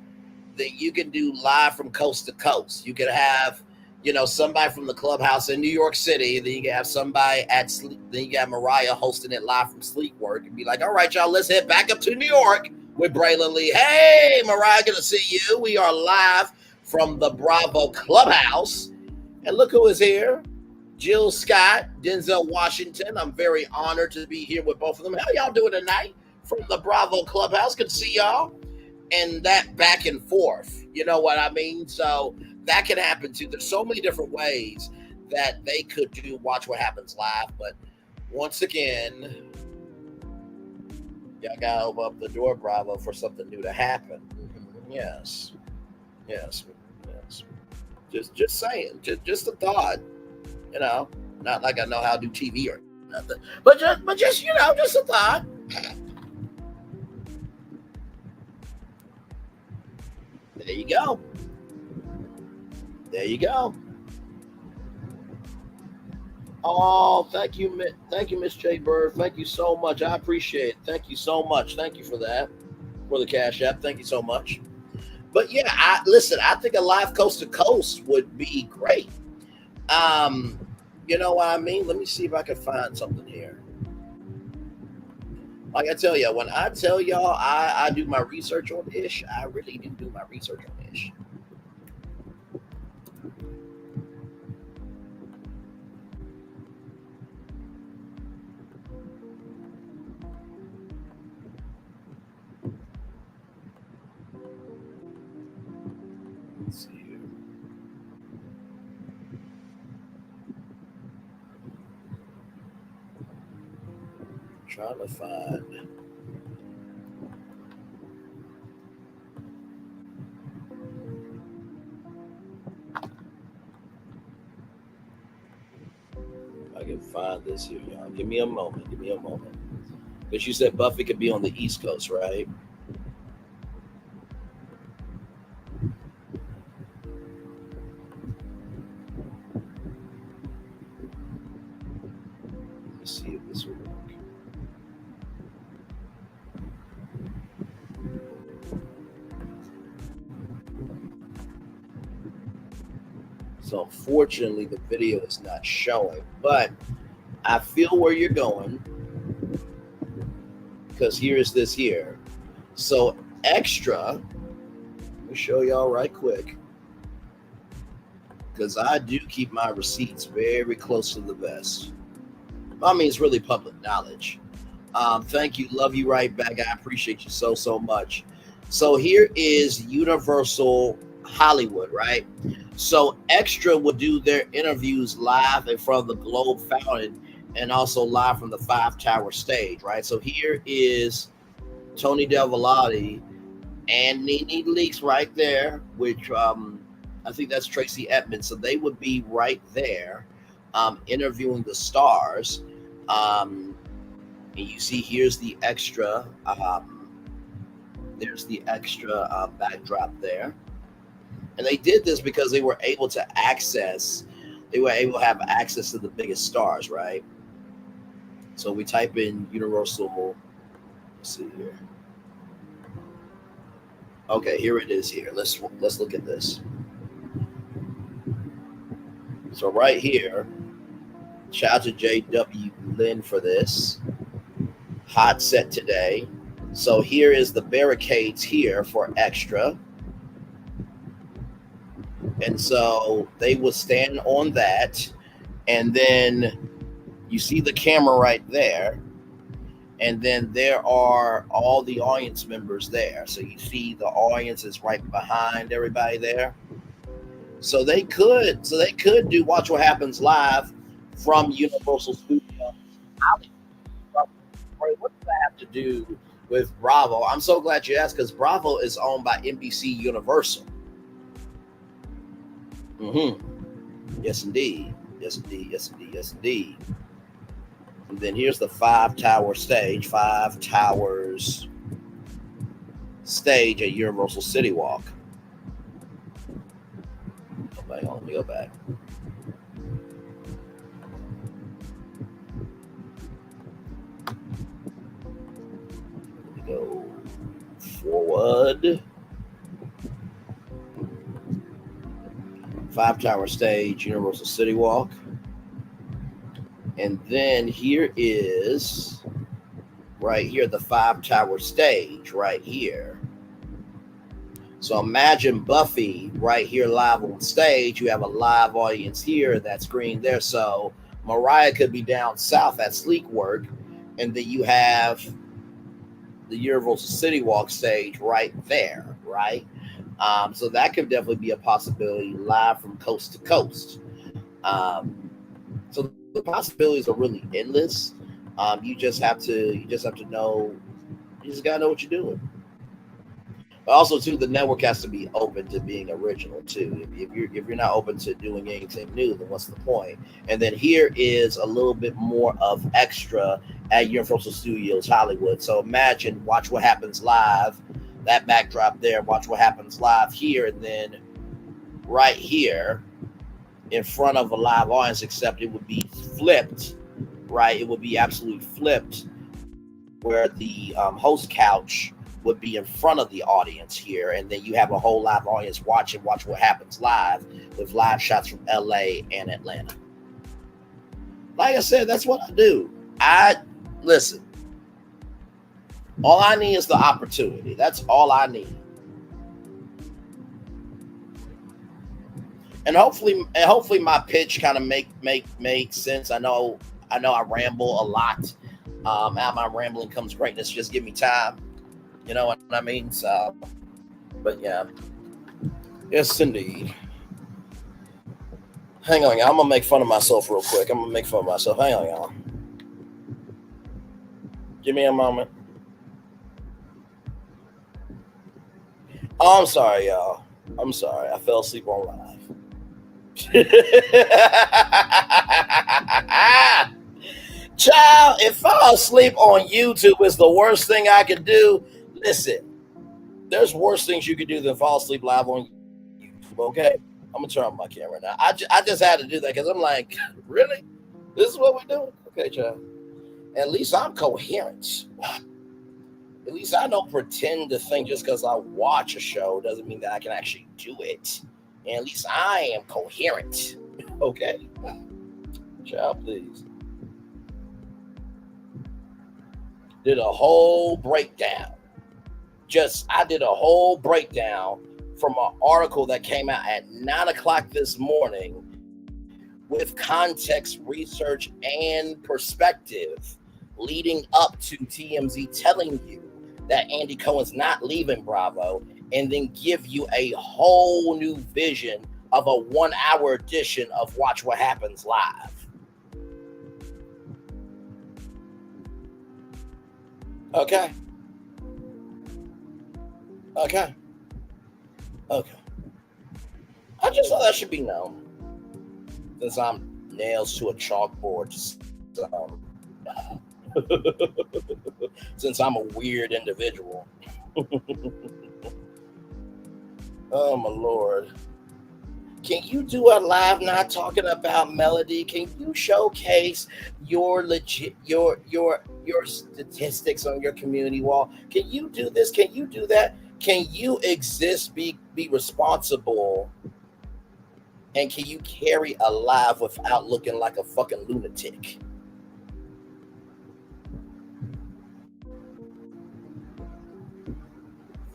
then you can do live from coast to coast. You can have, you know, somebody from the clubhouse in New York City. Then you can have somebody at sleep. Then you got Mariah hosting it live from sleep work and be like, all right, y'all, let's head back up to New York with Braylon Lee. Hey, Mariah, good to see you. We are live from the Bravo Clubhouse. And look who is here. Jill Scott, Denzel Washington. I'm very honored to be here with both of them. How y'all doing tonight from the Bravo Clubhouse? Good to see y'all. And that back and forth, you know what I mean? So that can happen too. There's so many different ways that they could do Watch What Happens Live. But once again, y'all gotta open up the door, Bravo, for something new to happen. Yes. Just saying. Just a thought. You know, not like I know how to do TV or nothing. But just you know, just a thought. There you go. There you go. Oh, thank you, Miss J Bird. Thank you so much. I appreciate it. Thank you so much. Thank you for that, for the Cash App. Thank you so much. But yeah, I think a live coast to coast would be great. You know what I mean? Let me see if I can find something here. Like I tell you, when I tell y'all I do my research on Ish, I really do my research on Ish. Let's see here. Trying to find. I can find this here, y'all. Give me a moment. Because you said Buffy could be on the East Coast, right? Let's see if this will work. So unfortunately, the video is not showing, but I feel where you're going because here's this here. So extra, let me show y'all right quick because I do keep my receipts very close to the vest. I mean, it's really public knowledge. Thank you. Love you right back. I appreciate you so much. So here is Universal Hollywood, right? So Extra would do their interviews live in front of the Globe Fountain and also live from the 5 Tower stage, right? So here is Tony Delvalotti and Nene Leakes right there, which I think that's Tracy Edmonds. So they would be right there interviewing the stars. And you see here's the extra. There's the extra backdrop there. And they did this because they were able to have access to the biggest stars, right? So we type in Universal. Let's see here. Okay, here it is here. Let's look at this. So right here, shout out to JW Lynn for this. Hot set today. So here is the barricades here for Extra. And so they will stand on that. And then you see the camera right there. And then there are all the audience members there. So you see the audience is right behind everybody there. So they could do Watch What Happens Live from Universal Studios. What does that have to do with Bravo? I'm so glad you asked because Bravo is owned by NBC Universal. Yes, indeed. Yes, indeed. Yes, indeed. Yes, indeed. And then here's the 5 Tower stage, 5 Towers stage at Universal City Walk. Oh, hang on, let me go back. Let me go forward. 5 Tower Stage, Universal City Walk. And then here is, right here, the 5 Tower Stage, right here. So imagine Buffy right here live on stage. You have a live audience here, that screen there. So Mariah could be down south at Sleek Work, and then you have the Universal City Walk stage right there, right? So that could definitely be a possibility live from coast to coast. So the possibilities are really endless. You just have to know. You just gotta know what you're doing. But also, too, the network has to be open to being original too. If you're not open to doing anything new, then what's the point? And then here is a little bit more of extra at Universal Studios Hollywood. So imagine, watch what happens live. That backdrop there. Watch what happens live here, and then right here in front of a live audience. Except it would be flipped, right? It would be absolutely flipped, where the host couch would be in front of the audience here, and then you have a whole live audience watch what happens live, with live shots from LA and Atlanta. Like I said, that's what I do. Listen, all I need is the opportunity. That's all I need. And hopefully my pitch kind of make sense. I know I ramble a lot. Out of my rambling comes greatness. Just give me time. You know what I mean? So, but yeah. Yes, indeed. Hang on, y'all. I'm going to make fun of myself real quick. Hang on, y'all. Give me a moment. Oh, I'm sorry, y'all. I'm sorry. I fell asleep on live. Child, if fall asleep on YouTube is the worst thing I could do, listen, there's worse things you could do than fall asleep live on YouTube, okay? I'm going to turn on my camera now. I just had to do that because I'm like, really? This is what we're doing? Okay, child. At least I'm coherent. At least I don't pretend to think just because I watch a show doesn't mean that I can actually do it. And at least I am coherent. Okay? Child, please. Did a whole breakdown. I did a whole breakdown from an article that came out at 9 o'clock this morning with context, research, and perspective leading up to TMZ telling you that Andy Cohen's not leaving Bravo, and then give you a whole new vision of a 1-hour edition of Watch What Happens Live. Okay. I just thought that should be known. Since I'm nails to a chalkboard. Since I'm a weird individual. Oh my Lord. Can you do a live not talking about melody? Can you showcase your statistics on your community wall? Can you do this? Can you do that? Can you exist, be responsible? And can you carry a live without looking like a fucking lunatic?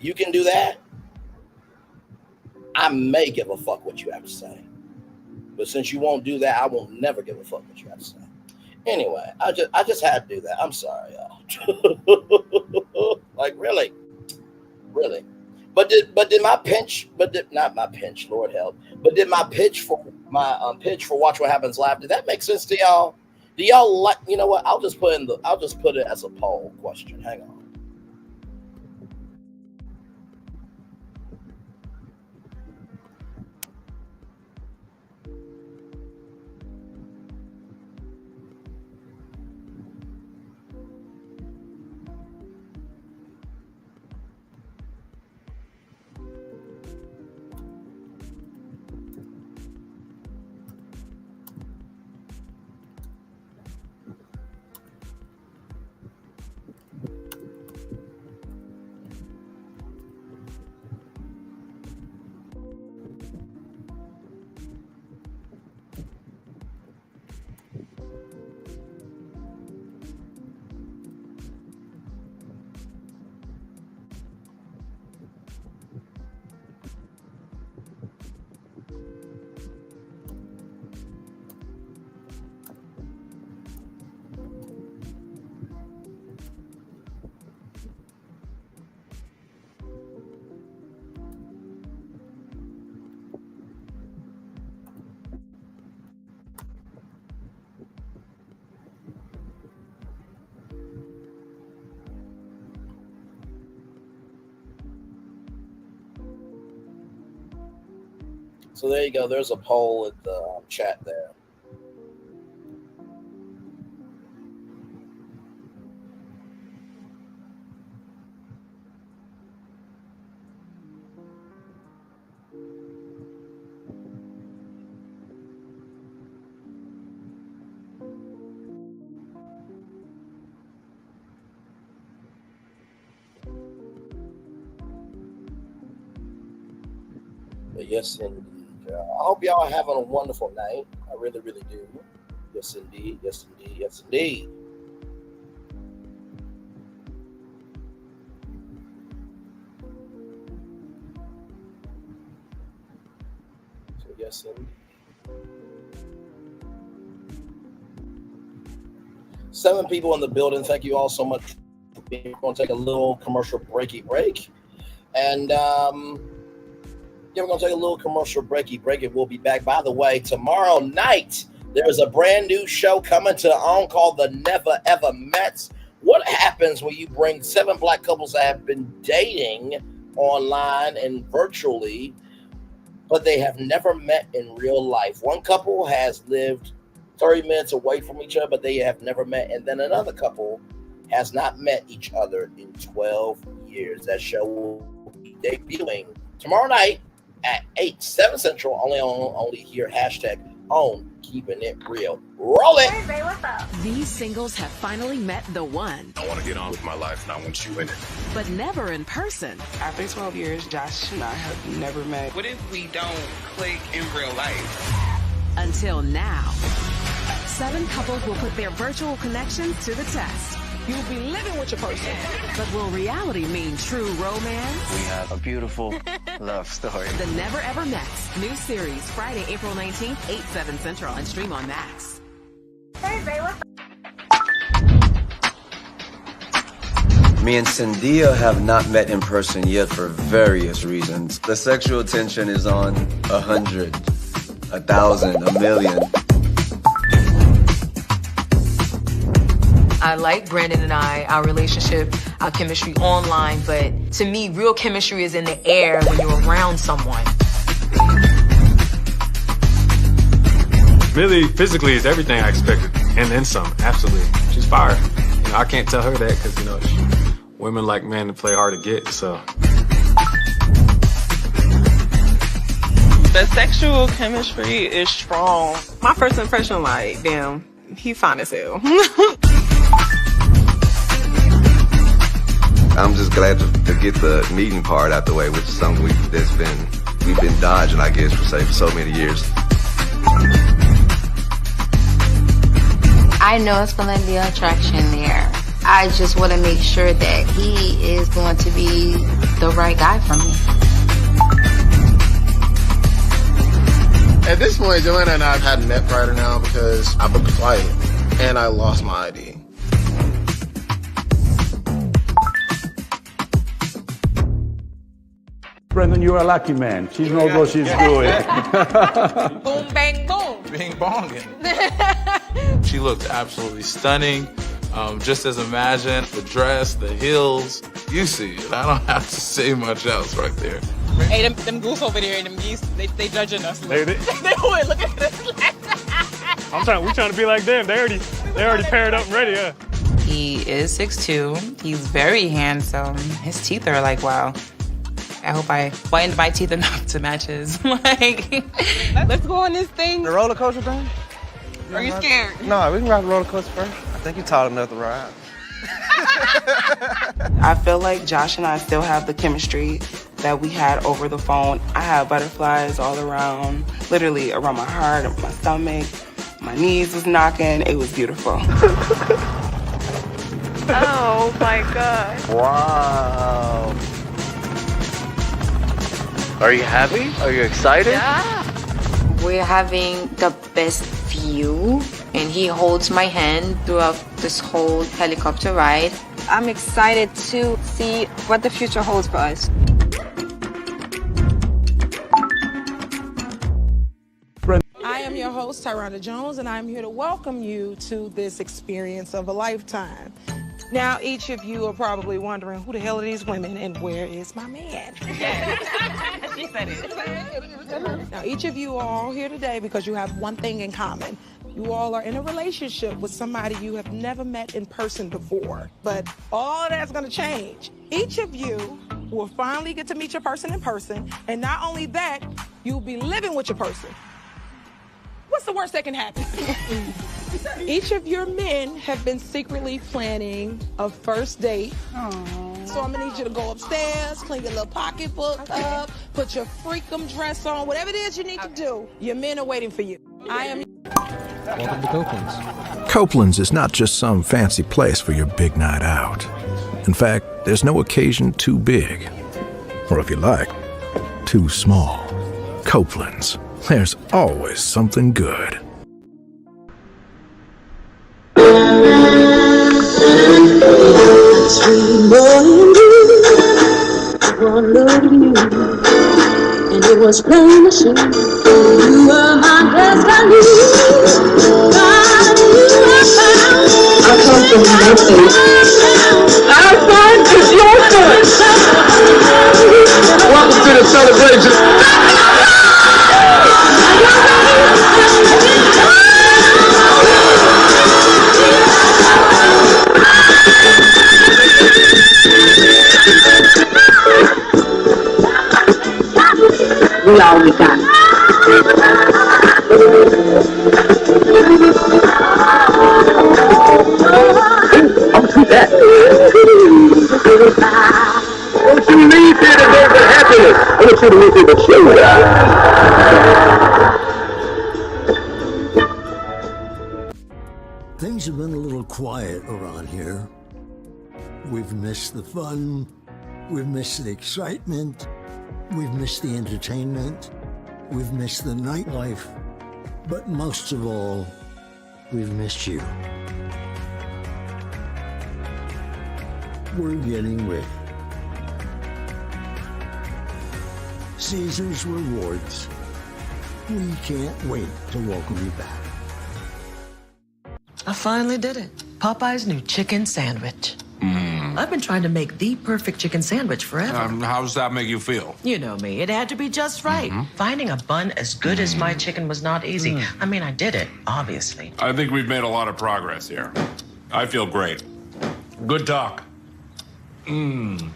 You can do that. I may give a fuck what you have to say. But since you won't do that, I will never give a fuck what you have to say. Anyway, I just had to do that. I'm sorry, y'all. Like, really? But did my pitch, not my pitch, Lord help. But did my pitch for Watch What Happens Live, did that make sense to y'all? Do y'all like, you know what? I'll just put it as a poll question. Hang on. So there you go. There's a poll in the chat there. But yes, indeed. I hope y'all are having a wonderful night. I really, really do. Yes, indeed. Yes, indeed. Yes, indeed. So yes, indeed. 7 people in the building. Thank you all so much. We're going to take a little commercial break. And we're going to take a little commercial break. We'll be back. By the way, tomorrow night, there is a brand new show coming to OWN called The Never Ever Mets. What happens when you bring 7 black couples that have been dating online and virtually, but they have never met in real life? One couple has lived 30 minutes away from each other, but they have never met. And then another couple has not met each other in 12 years. That show will be debuting tomorrow night at 7 Central, only here, #OWN, keeping it real. Roll it. Hey, babe, what's up? These singles have finally met the one, I want to get on with my life, and I want you in it. but never in person. After 12 years, Josh and I have never met. What if we don't click in real life? Until now. 7 couples will put their virtual connections to the test. You'll be living with your person. But will reality mean true romance? We have a beautiful love story. The Never Ever Mets. New series, Friday, April 19th, 7 Central, and stream on Max. Hey, babe, what's up? Me and Cynthia have not met in person yet for various reasons. The sexual tension is on 100, 1,000, 1,000,000. I like Brandon and our relationship, our chemistry online, but to me, real chemistry is in the air when you're around someone. Millie physically is everything I expected, and then some, absolutely. She's fire. I can't tell her that because, women like men to play hard to get, so. The sexual chemistry is strong. My first impression, like, damn, he fine as hell. I'm just glad to get the meeting part out the way, which is something we've been dodging, I guess, for so many years. I know it's gonna be an attraction there. I just want to make sure that he is going to be the right guy for me. At this point, Joanna and I have had met prior now because I booked a flight and I lost my ID. Brendan, you're a lucky man. She knows what she's doing. Boom, bang, boom. Bing bonging. She looked absolutely stunning. Just as imagined, the dress, the heels, you see it. I don't have to say much else right there. Hey, them goose over there and them geese, they judging us. They always look at us like We trying to be like them. They already paired up and ready, yeah. He is 6'2". He's very handsome. His teeth are like, wow. I hope I whitened my teeth enough to match his. Let's go on this thing. The roller coaster thing? Are you scared? No, we can ride the roller coaster first. I think you're tall enough to ride. I feel like Josh and I still have the chemistry that we had over the phone. I have butterflies all around, literally around my heart, my stomach. My knees was knocking. It was beautiful. Oh my God. Wow. Are you happy? Are you excited? Yeah. We're having the best view, and he holds my hand throughout this whole helicopter ride. I'm excited to see what the future holds for us. I am your host, Tyrona Jones, and I'm here to welcome you to this experience of a lifetime. Now, each of you are probably wondering, who the hell are these women and where is my man? She said it. Now, each of you are all here today because you have one thing in common. You all are in a relationship with somebody you have never met in person before. But all that's gonna change. Each of you will finally get to meet your person in person, and not only that, you'll be living with your person. What's the worst that can happen? Each of your men have been secretly planning a first date. Aww. So I'm gonna need you to go upstairs, clean your little pocketbook up, put your freakum dress on, whatever it is you need to do. Your men are waiting for you. I am. Welcome to Copeland's. Copeland's is not just some fancy place for your big night out. In fact, there's no occasion too big, or if you like, too small. Copeland's. There's always something good. Sweet morning dew, one look at you, and it was plain to see you were my destiny. God, you were found. I come from nothing. Our son is your son. Welcome to the celebration. We all we got. I'll see that. Don't you leave here today with happiness. I want you to leave here with joy. Things have been a little quiet around here. We've missed the fun. We've missed the excitement. We've missed the entertainment. We've missed the nightlife. But most of all, we've missed you. We're getting ready. Caesar's Rewards. We can't wait to welcome you back. I finally did it. Popeye's new chicken sandwich. I've been trying to make the perfect chicken sandwich forever. How does that make you feel? You know me. It had to be just right. Finding a bun as good as my chicken was not easy. I mean, I did it, obviously. I think we've made a lot of progress here. I feel great. Good talk. I'm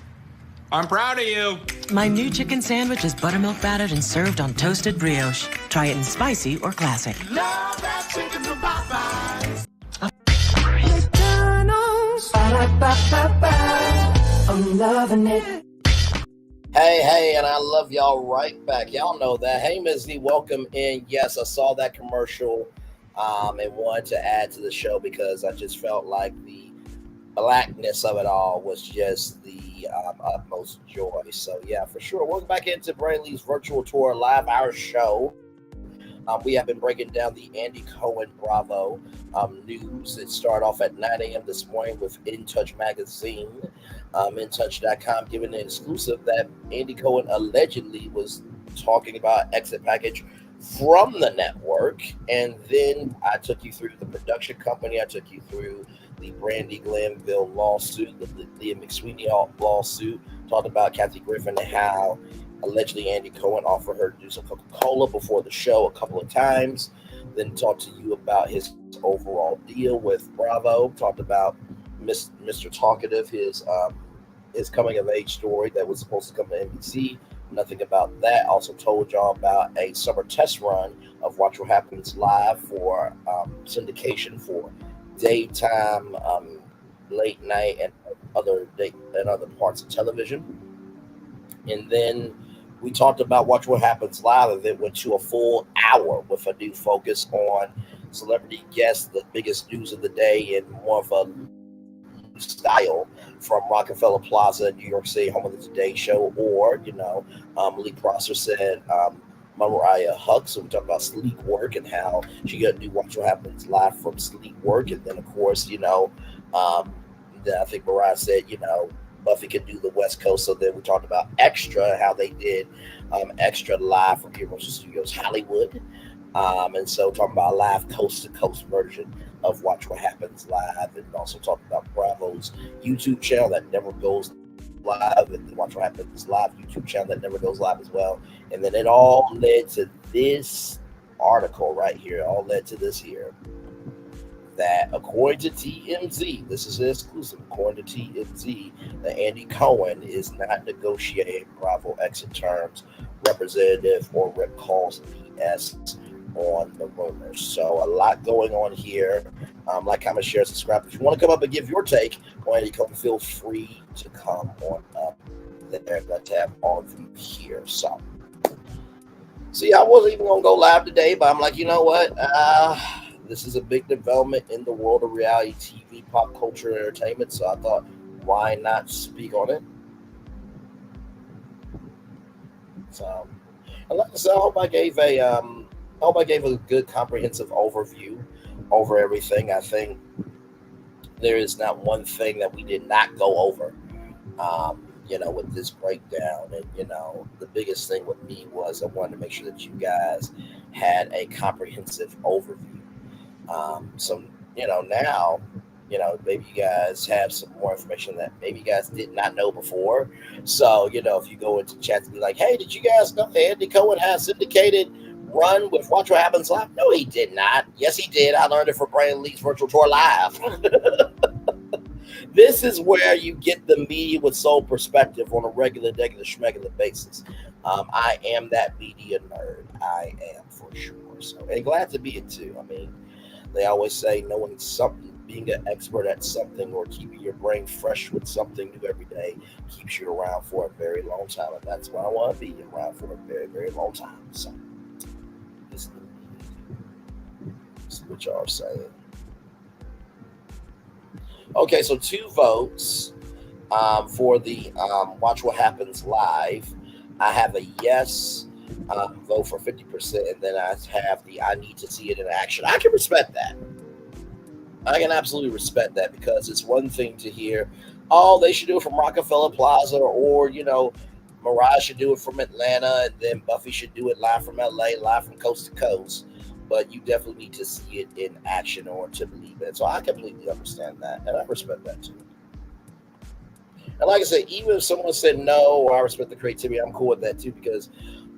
proud of you. My new chicken sandwich is buttermilk battered and served on toasted brioche. Try it in spicy or classic. Love that chicken from Popeyes. I'm loving it. Hey, and I love y'all right back. Y'all know that. Hey, Ms. D, welcome in. Yes, I saw that commercial and wanted to add to the show because I just felt like the blackness of it all was just the utmost joy. So, yeah, for sure. Welcome back into Braylon's Virtual Tour Live, our show. We have been breaking down the Andy Cohen Bravo news. It started off at 9 a.m. this morning with In Touch magazine, InTouch.com, giving an exclusive that Andy Cohen allegedly was talking about exit package from the network. And then I took you through the production company. I took you through the Brandy Glanville lawsuit, the Liam McSweeney lawsuit, talked about Kathy Griffin and how allegedly Andy Cohen offered her to do some Coca-Cola before the show a couple of times. Then talked to you about his overall deal with Bravo. Talked about Mr. Talkative, his coming of age story that was supposed to come to NBC. Nothing about that. Also told y'all about a summer test run of Watch What Happens Live for syndication for daytime, late night, and other parts of television. And then we talked about Watch What Happens Live. It went to a full hour with a new focus on celebrity guests, the biggest news of the day, and more of a style from Rockefeller Plaza in New York City, home of the Today Show, or, Lee Prosser said Mariah Huck. So we talked about Sleek Work and how she got to do Watch What Happens Live from Sleek Work. And then, of course, then I think Mariah said, Buffy could do the West Coast. So then we talked about Extra, how they did Extra live from Universal Studios Hollywood. And so talking about a live coast-to-coast version of Watch What Happens Live, and also talked about Bravo's YouTube channel that never goes live, and the Watch What Happens Live YouTube channel that never goes live as well. And then it all led to this article right here. It all led to this here. That according to TMZ, this is an exclusive, according to TMZ, that Andy Cohen is not negotiating Bravo exit terms. Representative or Rip calls BS on the rumors. So a lot going on here. Like, comment, share, subscribe. If you want to come up and give your take on Andy Cohen, feel free to come on up there. Let's have all of you here. So, see, I wasn't even going to go live today, but I'm like, you know what? This is a big development in the world of reality TV, pop culture, and entertainment. So I thought, why not speak on it? So, and like I said, I hope I gave a good comprehensive overview over everything. I think there is not one thing that we did not go over, with this breakdown. And, the biggest thing with me was I wanted to make sure that you guys had a comprehensive overview. So, now, maybe you guys have some more information that maybe you guys did not know before. So, if you go into chat and be like, hey, did you guys know that Andy Cohen has syndicated run with Watch What Happens Live? No, he did not. Yes, he did. I learned it from Braylon Lee's virtual tour live. This is where you get the media with soul perspective on a regular schmegular basis. I am that media nerd. I am for sure. So, and glad to be it too. I mean, they always say knowing something, being an expert at something, or keeping your brain fresh with something new every day keeps you around for a very long time. And that's what I want to be, around for a very, very long time. So, this is what y'all are saying. Okay, so 2 votes for the Watch What Happens Live. I have a yes vote for 50%, and then I have the I need to see it in action. I can respect that. I can absolutely respect that, because it's one thing to hear, oh, they should do it from Rockefeller Plaza, or, Mariah should do it from Atlanta, and then Buffy should do it live from LA, live from coast to coast. But you definitely need to see it in action or to believe it. So I completely understand that, and I respect that too. And like I said, even if someone said no, or I respect the creativity, I'm cool with that too, because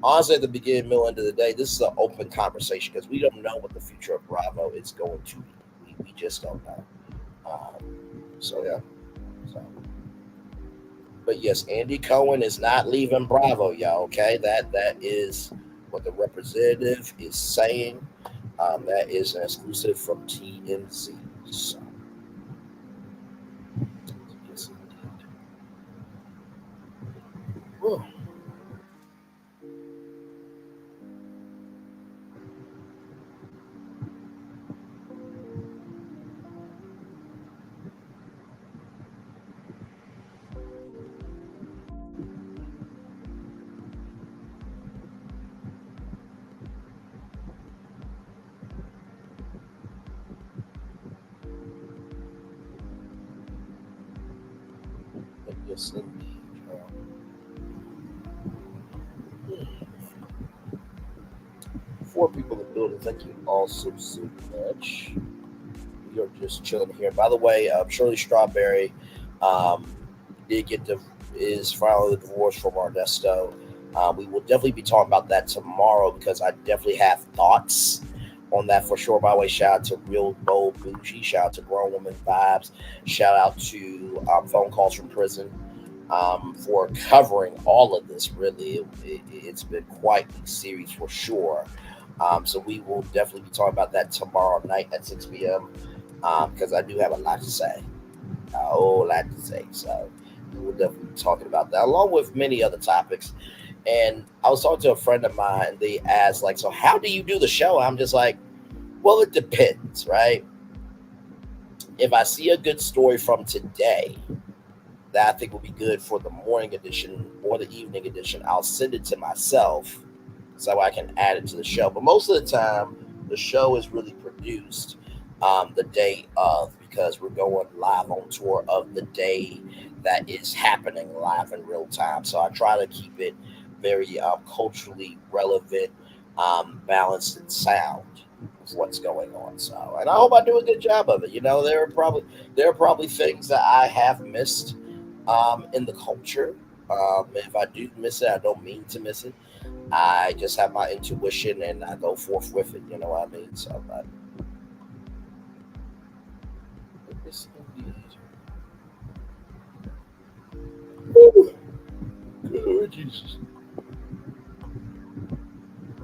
honestly, at the beginning, middle, end of the day, this is an open conversation, because we don't know what the future of Bravo is going to be. We just don't know. So, yeah. So. But yes, Andy Cohen is not leaving Bravo, y'all, okay? That is what the representative is saying. That is an exclusive from TMZ. So. Yes, indeed. Whew. Yes, indeed. 4 people in the building. Thank you all so much. We are just chilling here. By the way, Shirley Strawberry is filing the divorce from Ernesto. We will definitely be talking about that tomorrow, because I definitely have thoughts on that for sure. By the way, shout out to Real Bold Bougie, shout out to Grown Woman Vibes, shout out to Phone Calls from Prison for covering all of this. Really, it's been quite a series for sure. So we will definitely be talking about that tomorrow night at 6 p.m. Because I do have a lot to say, a whole lot to say. So we will definitely be talking about that, along with many other topics. And I was talking to a friend of mine, and they asked, like, so how do you do the show? I'm just like, well, it depends, right? If I see a good story from today that I think will be good for the morning edition or the evening edition, I'll send it to myself so I can add it to the show. But most of the time, the show is really produced the day of, because we're going live on tour of the day that is happening live in real time. So I try to keep it very culturally relevant, balanced, and sound. what's going on. So, and I hope I do a good job of it. You know, there are probably things that I have missed in the culture. If I do miss it, I don't mean to miss it. I just have my intuition and I go forth with it. You know what I mean? So, yes, indeed. Woo. Good Jesus.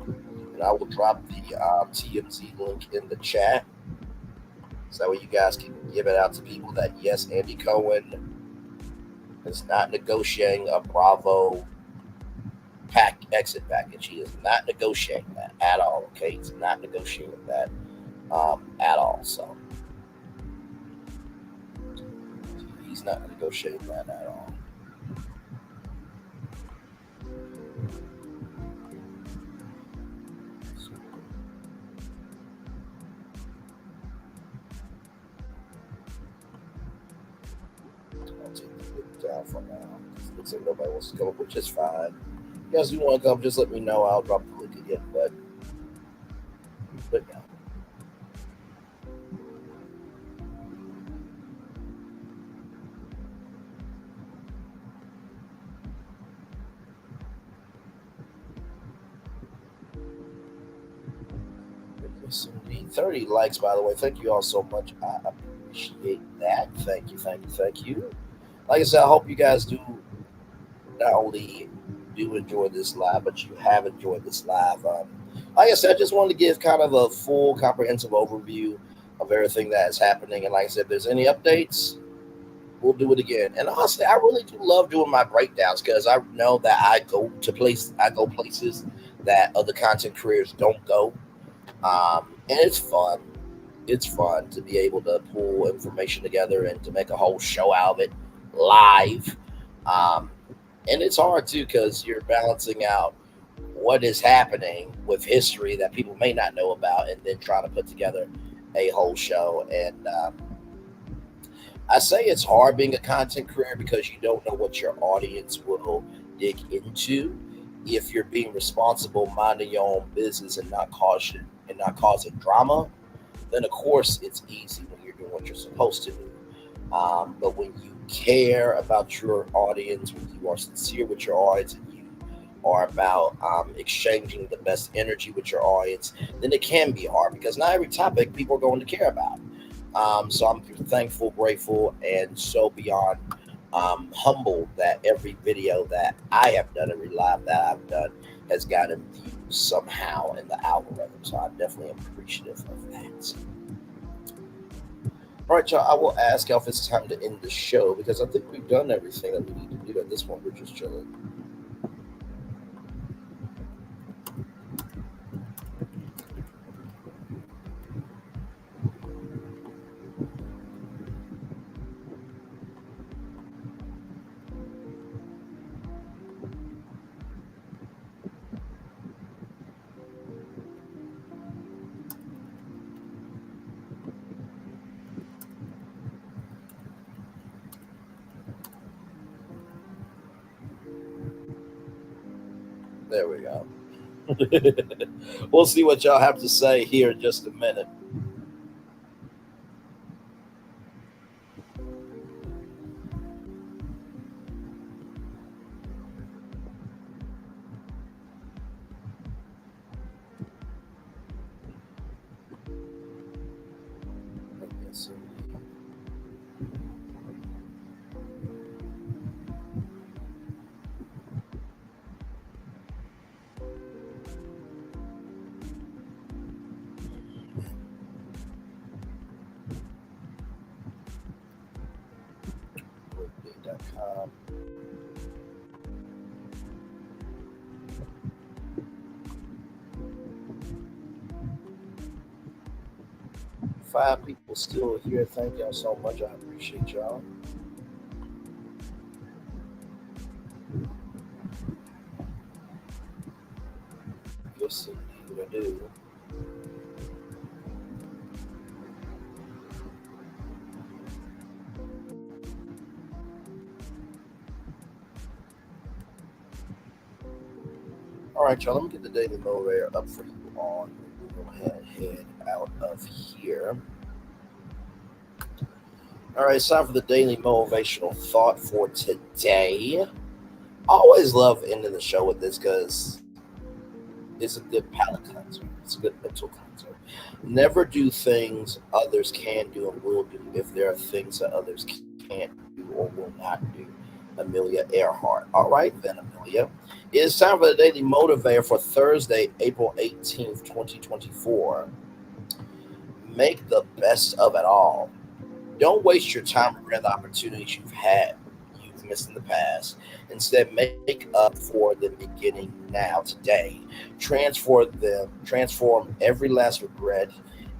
And I will drop the TMZ link in the chat. So that way you guys can give it out to people that, yes, Andy Cohen is not negotiating a Bravo exit package. He is not negotiating that at all. Okay, he's not negotiating that at all. So he's not negotiating that at all. I'll take the link down for now. It looks like nobody wants to come up, which is fine. If you guys do want to come, just let me know. I'll drop the link again. But yeah. Yes, indeed. 30 likes, by the way. Thank you all so much. I appreciate that. Thank you, thank you, thank you. Like I said, I hope you guys do not only do enjoy this live, but you have enjoyed this live. Like I said, I just wanted to give kind of a full, comprehensive overview of everything that is happening. And like I said, if there's any updates, we'll do it again. And honestly, I really do love doing my breakdowns because I know that I go places that other content creators don't go. And it's fun. It's fun to be able to pull information together and to make a whole show out of it live. And it's hard too because you're balancing out what is happening with history that people may not know about and then trying to put together a whole show. And I say it's hard being a content creator because you don't know what your audience will dig into. If you're being responsible, minding your own business and not causing drama, then of course it's easy when you're doing what you're supposed to do. But when you care about your audience, when you are sincere with your audience, and you are about exchanging the best energy with your audience, then it can be hard because not every topic people are going to care about. So I'm thankful, grateful, and so beyond humbled that every video that I have done, every live that I've done, has gotten views somehow in the algorithm. So I definitely am appreciative of that. All right, y'all, I will ask y'all if it's time to end the show because I think we've done everything that we need to do at this point. We're just chilling. There we go. We'll see what y'all have to say here in just a minute. Yes, indeed. Big.com. Five people still here. Thank y'all so much. I appreciate y'all. Yes, indeed, I do. All right, y'all. Let me get the daily motivator up for you all. Go ahead out of here. All right, it's time for the daily motivational thought for today. I always love ending the show with this because it's a good palate cleanser. It's a good mental cleanser. Never do things others can do and will do if there are things that others can't do or will not do. Amelia Earhart. All right, then, Amelia. It's time for the daily motivator for Thursday, April 18th, 2024. Make the best of it all. Don't waste your time regretting the opportunities you've missed in the past. Instead, make up for them beginning now, today. Transform every last regret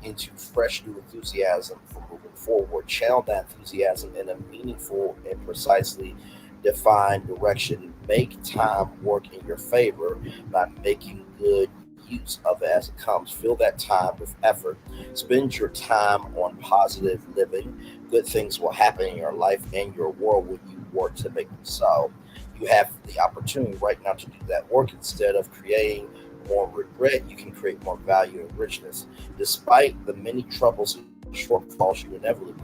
into fresh new enthusiasm for moving forward. Channel that enthusiasm in a meaningful and precisely defined direction. Make time work in your favor by making good use of it as it comes. Fill that time with effort. Spend your time on positive living. Good things will happen in your life and your world when you work to make them so. You have the opportunity right now to do that work. Instead of creating more regret, you can create more value and richness. Despite the many troubles and shortfalls you inevitably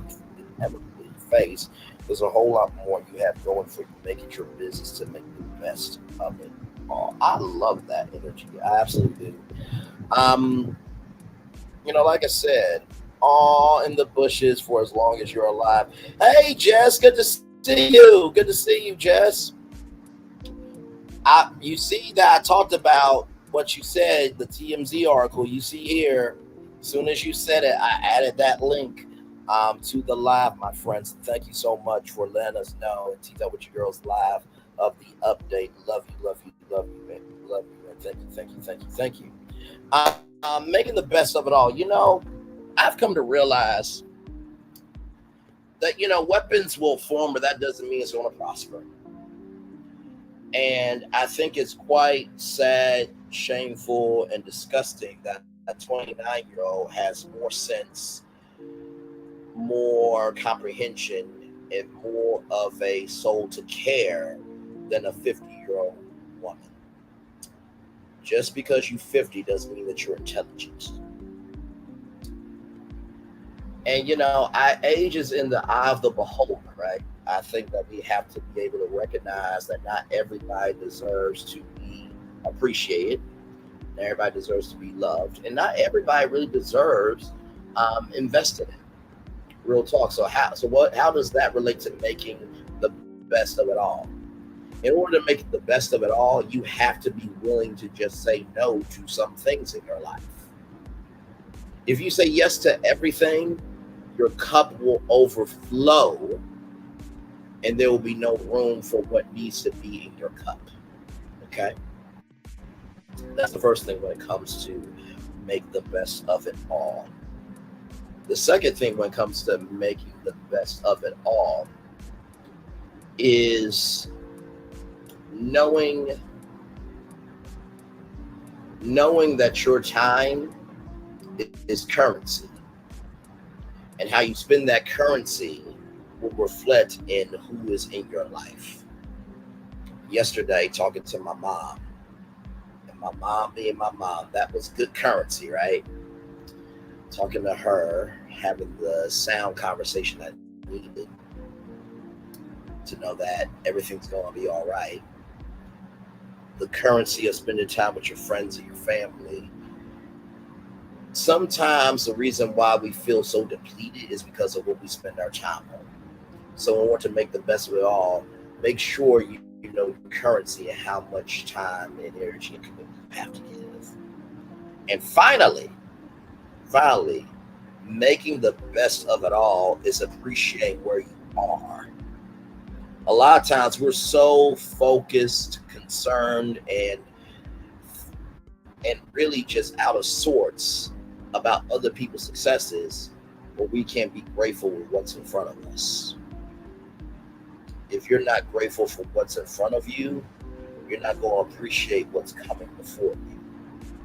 face, there's a whole lot more you have going for you. Make it your business to make the best of it all. I love that energy. I absolutely do. Like I said, all in the bushes for as long as you're alive. Hey, Jess, good to see you. Good to see you, Jess. You see that I talked about what you said, the TMZ article you see here. As soon as you said it, I added that link to the live, my friends. Thank you so much for letting us know and teach out with your girls live of the update. Love you, man. Love you, man. Thank you. Making the best of it all. I've come to realize that, weapons will form, but that doesn't mean it's going to prosper. And I think it's quite sad, shameful, and disgusting that a 29-year-old has more sense, more comprehension, and more of a soul to care than a 50-year-old woman. Just because you're 50 doesn't mean that you're intelligent. And, age is in the eye of the beholder, right? I think that we have to be able to recognize that not everybody deserves to be appreciated. Not everybody deserves to be loved. And not everybody really deserves invested in. Real talk. So how does that relate to making the best of it all? In order to make the best of it all, you have to be willing to just say no to some things in your life. If you say yes to everything, your cup will overflow and there will be no room for what needs to be in your cup. Okay? That's the first thing when it comes to make the best of it all. The second thing when it comes to making the best of it all is knowing that your time is currency, and how you spend that currency will reflect in who is in your life. Yesterday, talking to my mom, and my mom being my mom, that was good currency, right? Talking to her, having the sound conversation I needed to know that everything's going to be all right. The currency of spending time with your friends and your family. Sometimes the reason why we feel so depleted is because of what we spend our time on. So in order to make the best of it all, make sure you know your currency and how much time and energy and commitment you have to give. And finally, making the best of it all is appreciate where you are. A lot of times we're so focused, concerned, and really just out of sorts about other people's successes, but we can't be grateful with what's in front of us. If you're not grateful for what's in front of you, you're not going to appreciate what's coming before you.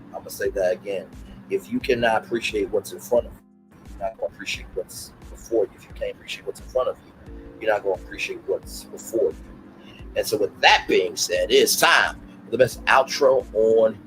I'm going to say that again. If you cannot appreciate what's in front of you, you're not going to appreciate what's before you. If you can't appreciate what's in front of you, you're not going to appreciate what's before you. And so with that being said, it's time for the best outro on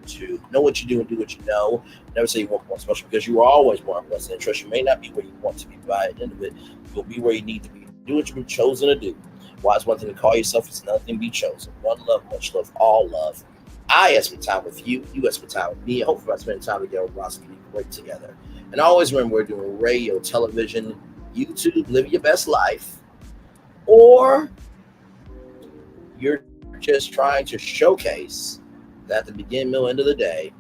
to know what you do and do what you know. Never say you want more special, because you are always more blessed. And trust, you may not be where you want to be, but by the end of it, you'll be where you need to be. Do what you've been chosen to do. Why is one thing to call yourself? It's another thing to be chosen. One love, much love, all love. I have spent time with you. You have spent time with me. Hopefully, I spend time together with us. We be great together. And always remember, we're doing radio, television, YouTube, live your best life, or you're just trying to showcase that at the beginning, middle, end of the day,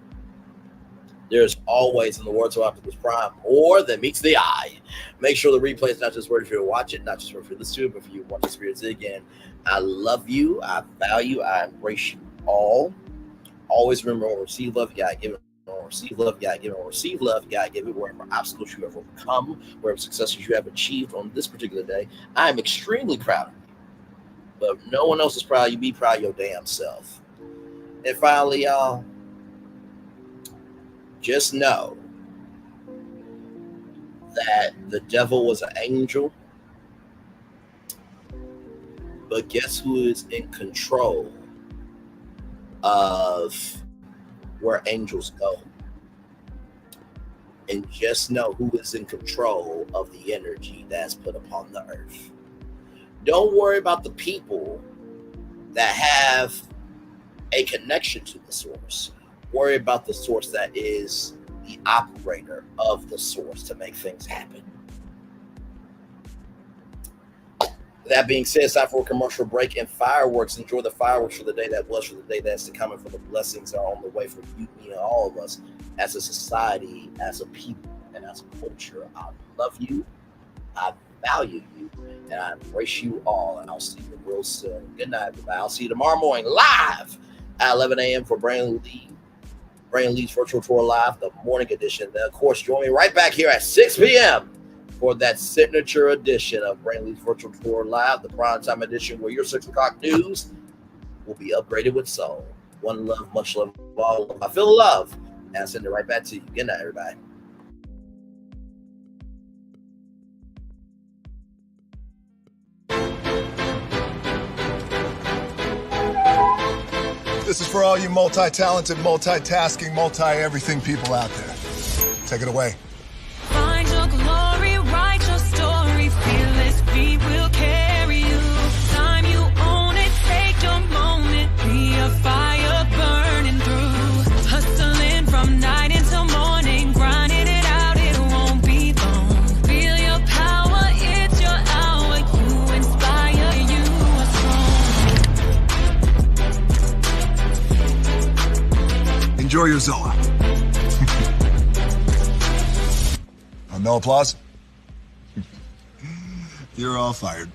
there's always, in the words of Optimus Prime, more than meets the eye. Make sure the replay is not just worth for you to watch it, not just worth for you to listen to it, but for you to want to experience it again. I love you. I value. I embrace you all. Always remember, when we receive love, you gotta give it. When we receive love, you gotta give it. When we receive love, you gotta give it. Wherever obstacles you have overcome, wherever successes you have achieved on this particular day, I am extremely proud of you. But if no one else is proud of you, be proud of your damn self. And finally, y'all, just know that the devil was an angel, but guess who is in control of where angels go? And just know who is in control of the energy that's put upon the earth. Don't worry about the people that have a connection to the source. Worry about the source that is the operator of the source to make things happen. That being said, it's time for a commercial break and fireworks. Enjoy the fireworks for the day that was, for the day that's to come, and for the blessings that are on the way for you, me, and all of us as a society, as a people, and as a culture. I love you. I value you. And I embrace you all. And I'll see you real soon. Good night, everybody. I'll see you tomorrow morning live at 11 a.m. for Braylon Lee's Virtual Tour Live, the morning edition. Then, of course, join me right back here at 6 p.m. for that signature edition of Braylon Lee's Virtual Tour Live, the primetime edition, where your 6 o'clock news will be upgraded with soul. One love, much love, all love. I feel love, and I send it right back to you. Good night, everybody. This is for all you multi-talented, multitasking, multi-everything people out there. Take it away. Find your glory, write your story, fearless feet will carry you. Time you own it, take your moment, be a fire burning through. Hustling from night until morning, grinding it out, it won't be long. Feel your power, it's your hour, you inspire, you are strong. Enjoy your Zoa. No applause? You're all fired.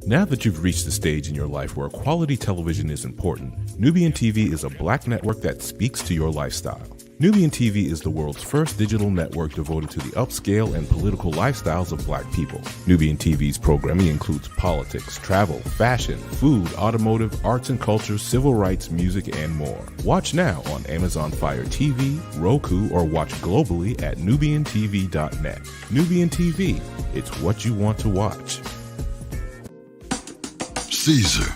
Now that you've reached the stage in your life where quality television is important, Nubian TV is a black network that speaks to your lifestyle. Nubian TV is the world's first digital network devoted to the upscale and political lifestyles of black people. Nubian TV's programming includes politics, travel, fashion, food, automotive, arts and culture, civil rights, music, and more. Watch now on Amazon Fire TV, Roku, or watch globally at nubiantv.net. Nubian TV, it's what you want to watch. Caesar.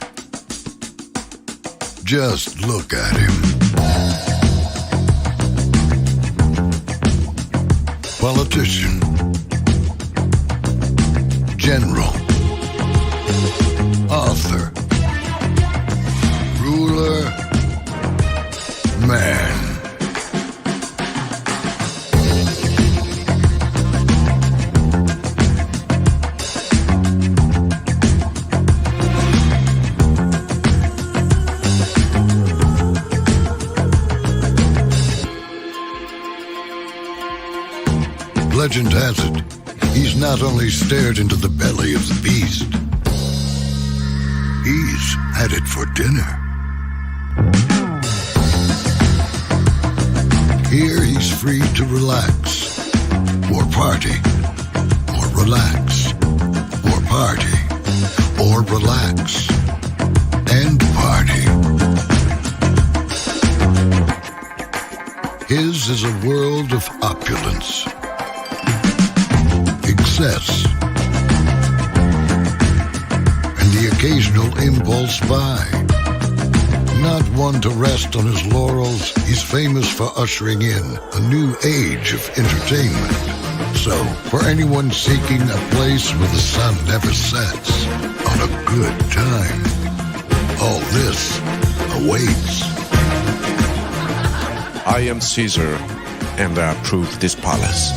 Just look at him. Politician, general, author, ruler, man. Legend has it, he's not only stared into the belly of the beast, he's had it for dinner. Here he's free to relax, or party, or relax, or party, or relax, and party. His is a world of opulence, excess, and the occasional impulse buy. one to rest on his laurels, he's famous for ushering in a new age of entertainment. So, for anyone seeking a place where the sun never sets, on a good time, all this awaits. I am Caesar, and I approve this palace.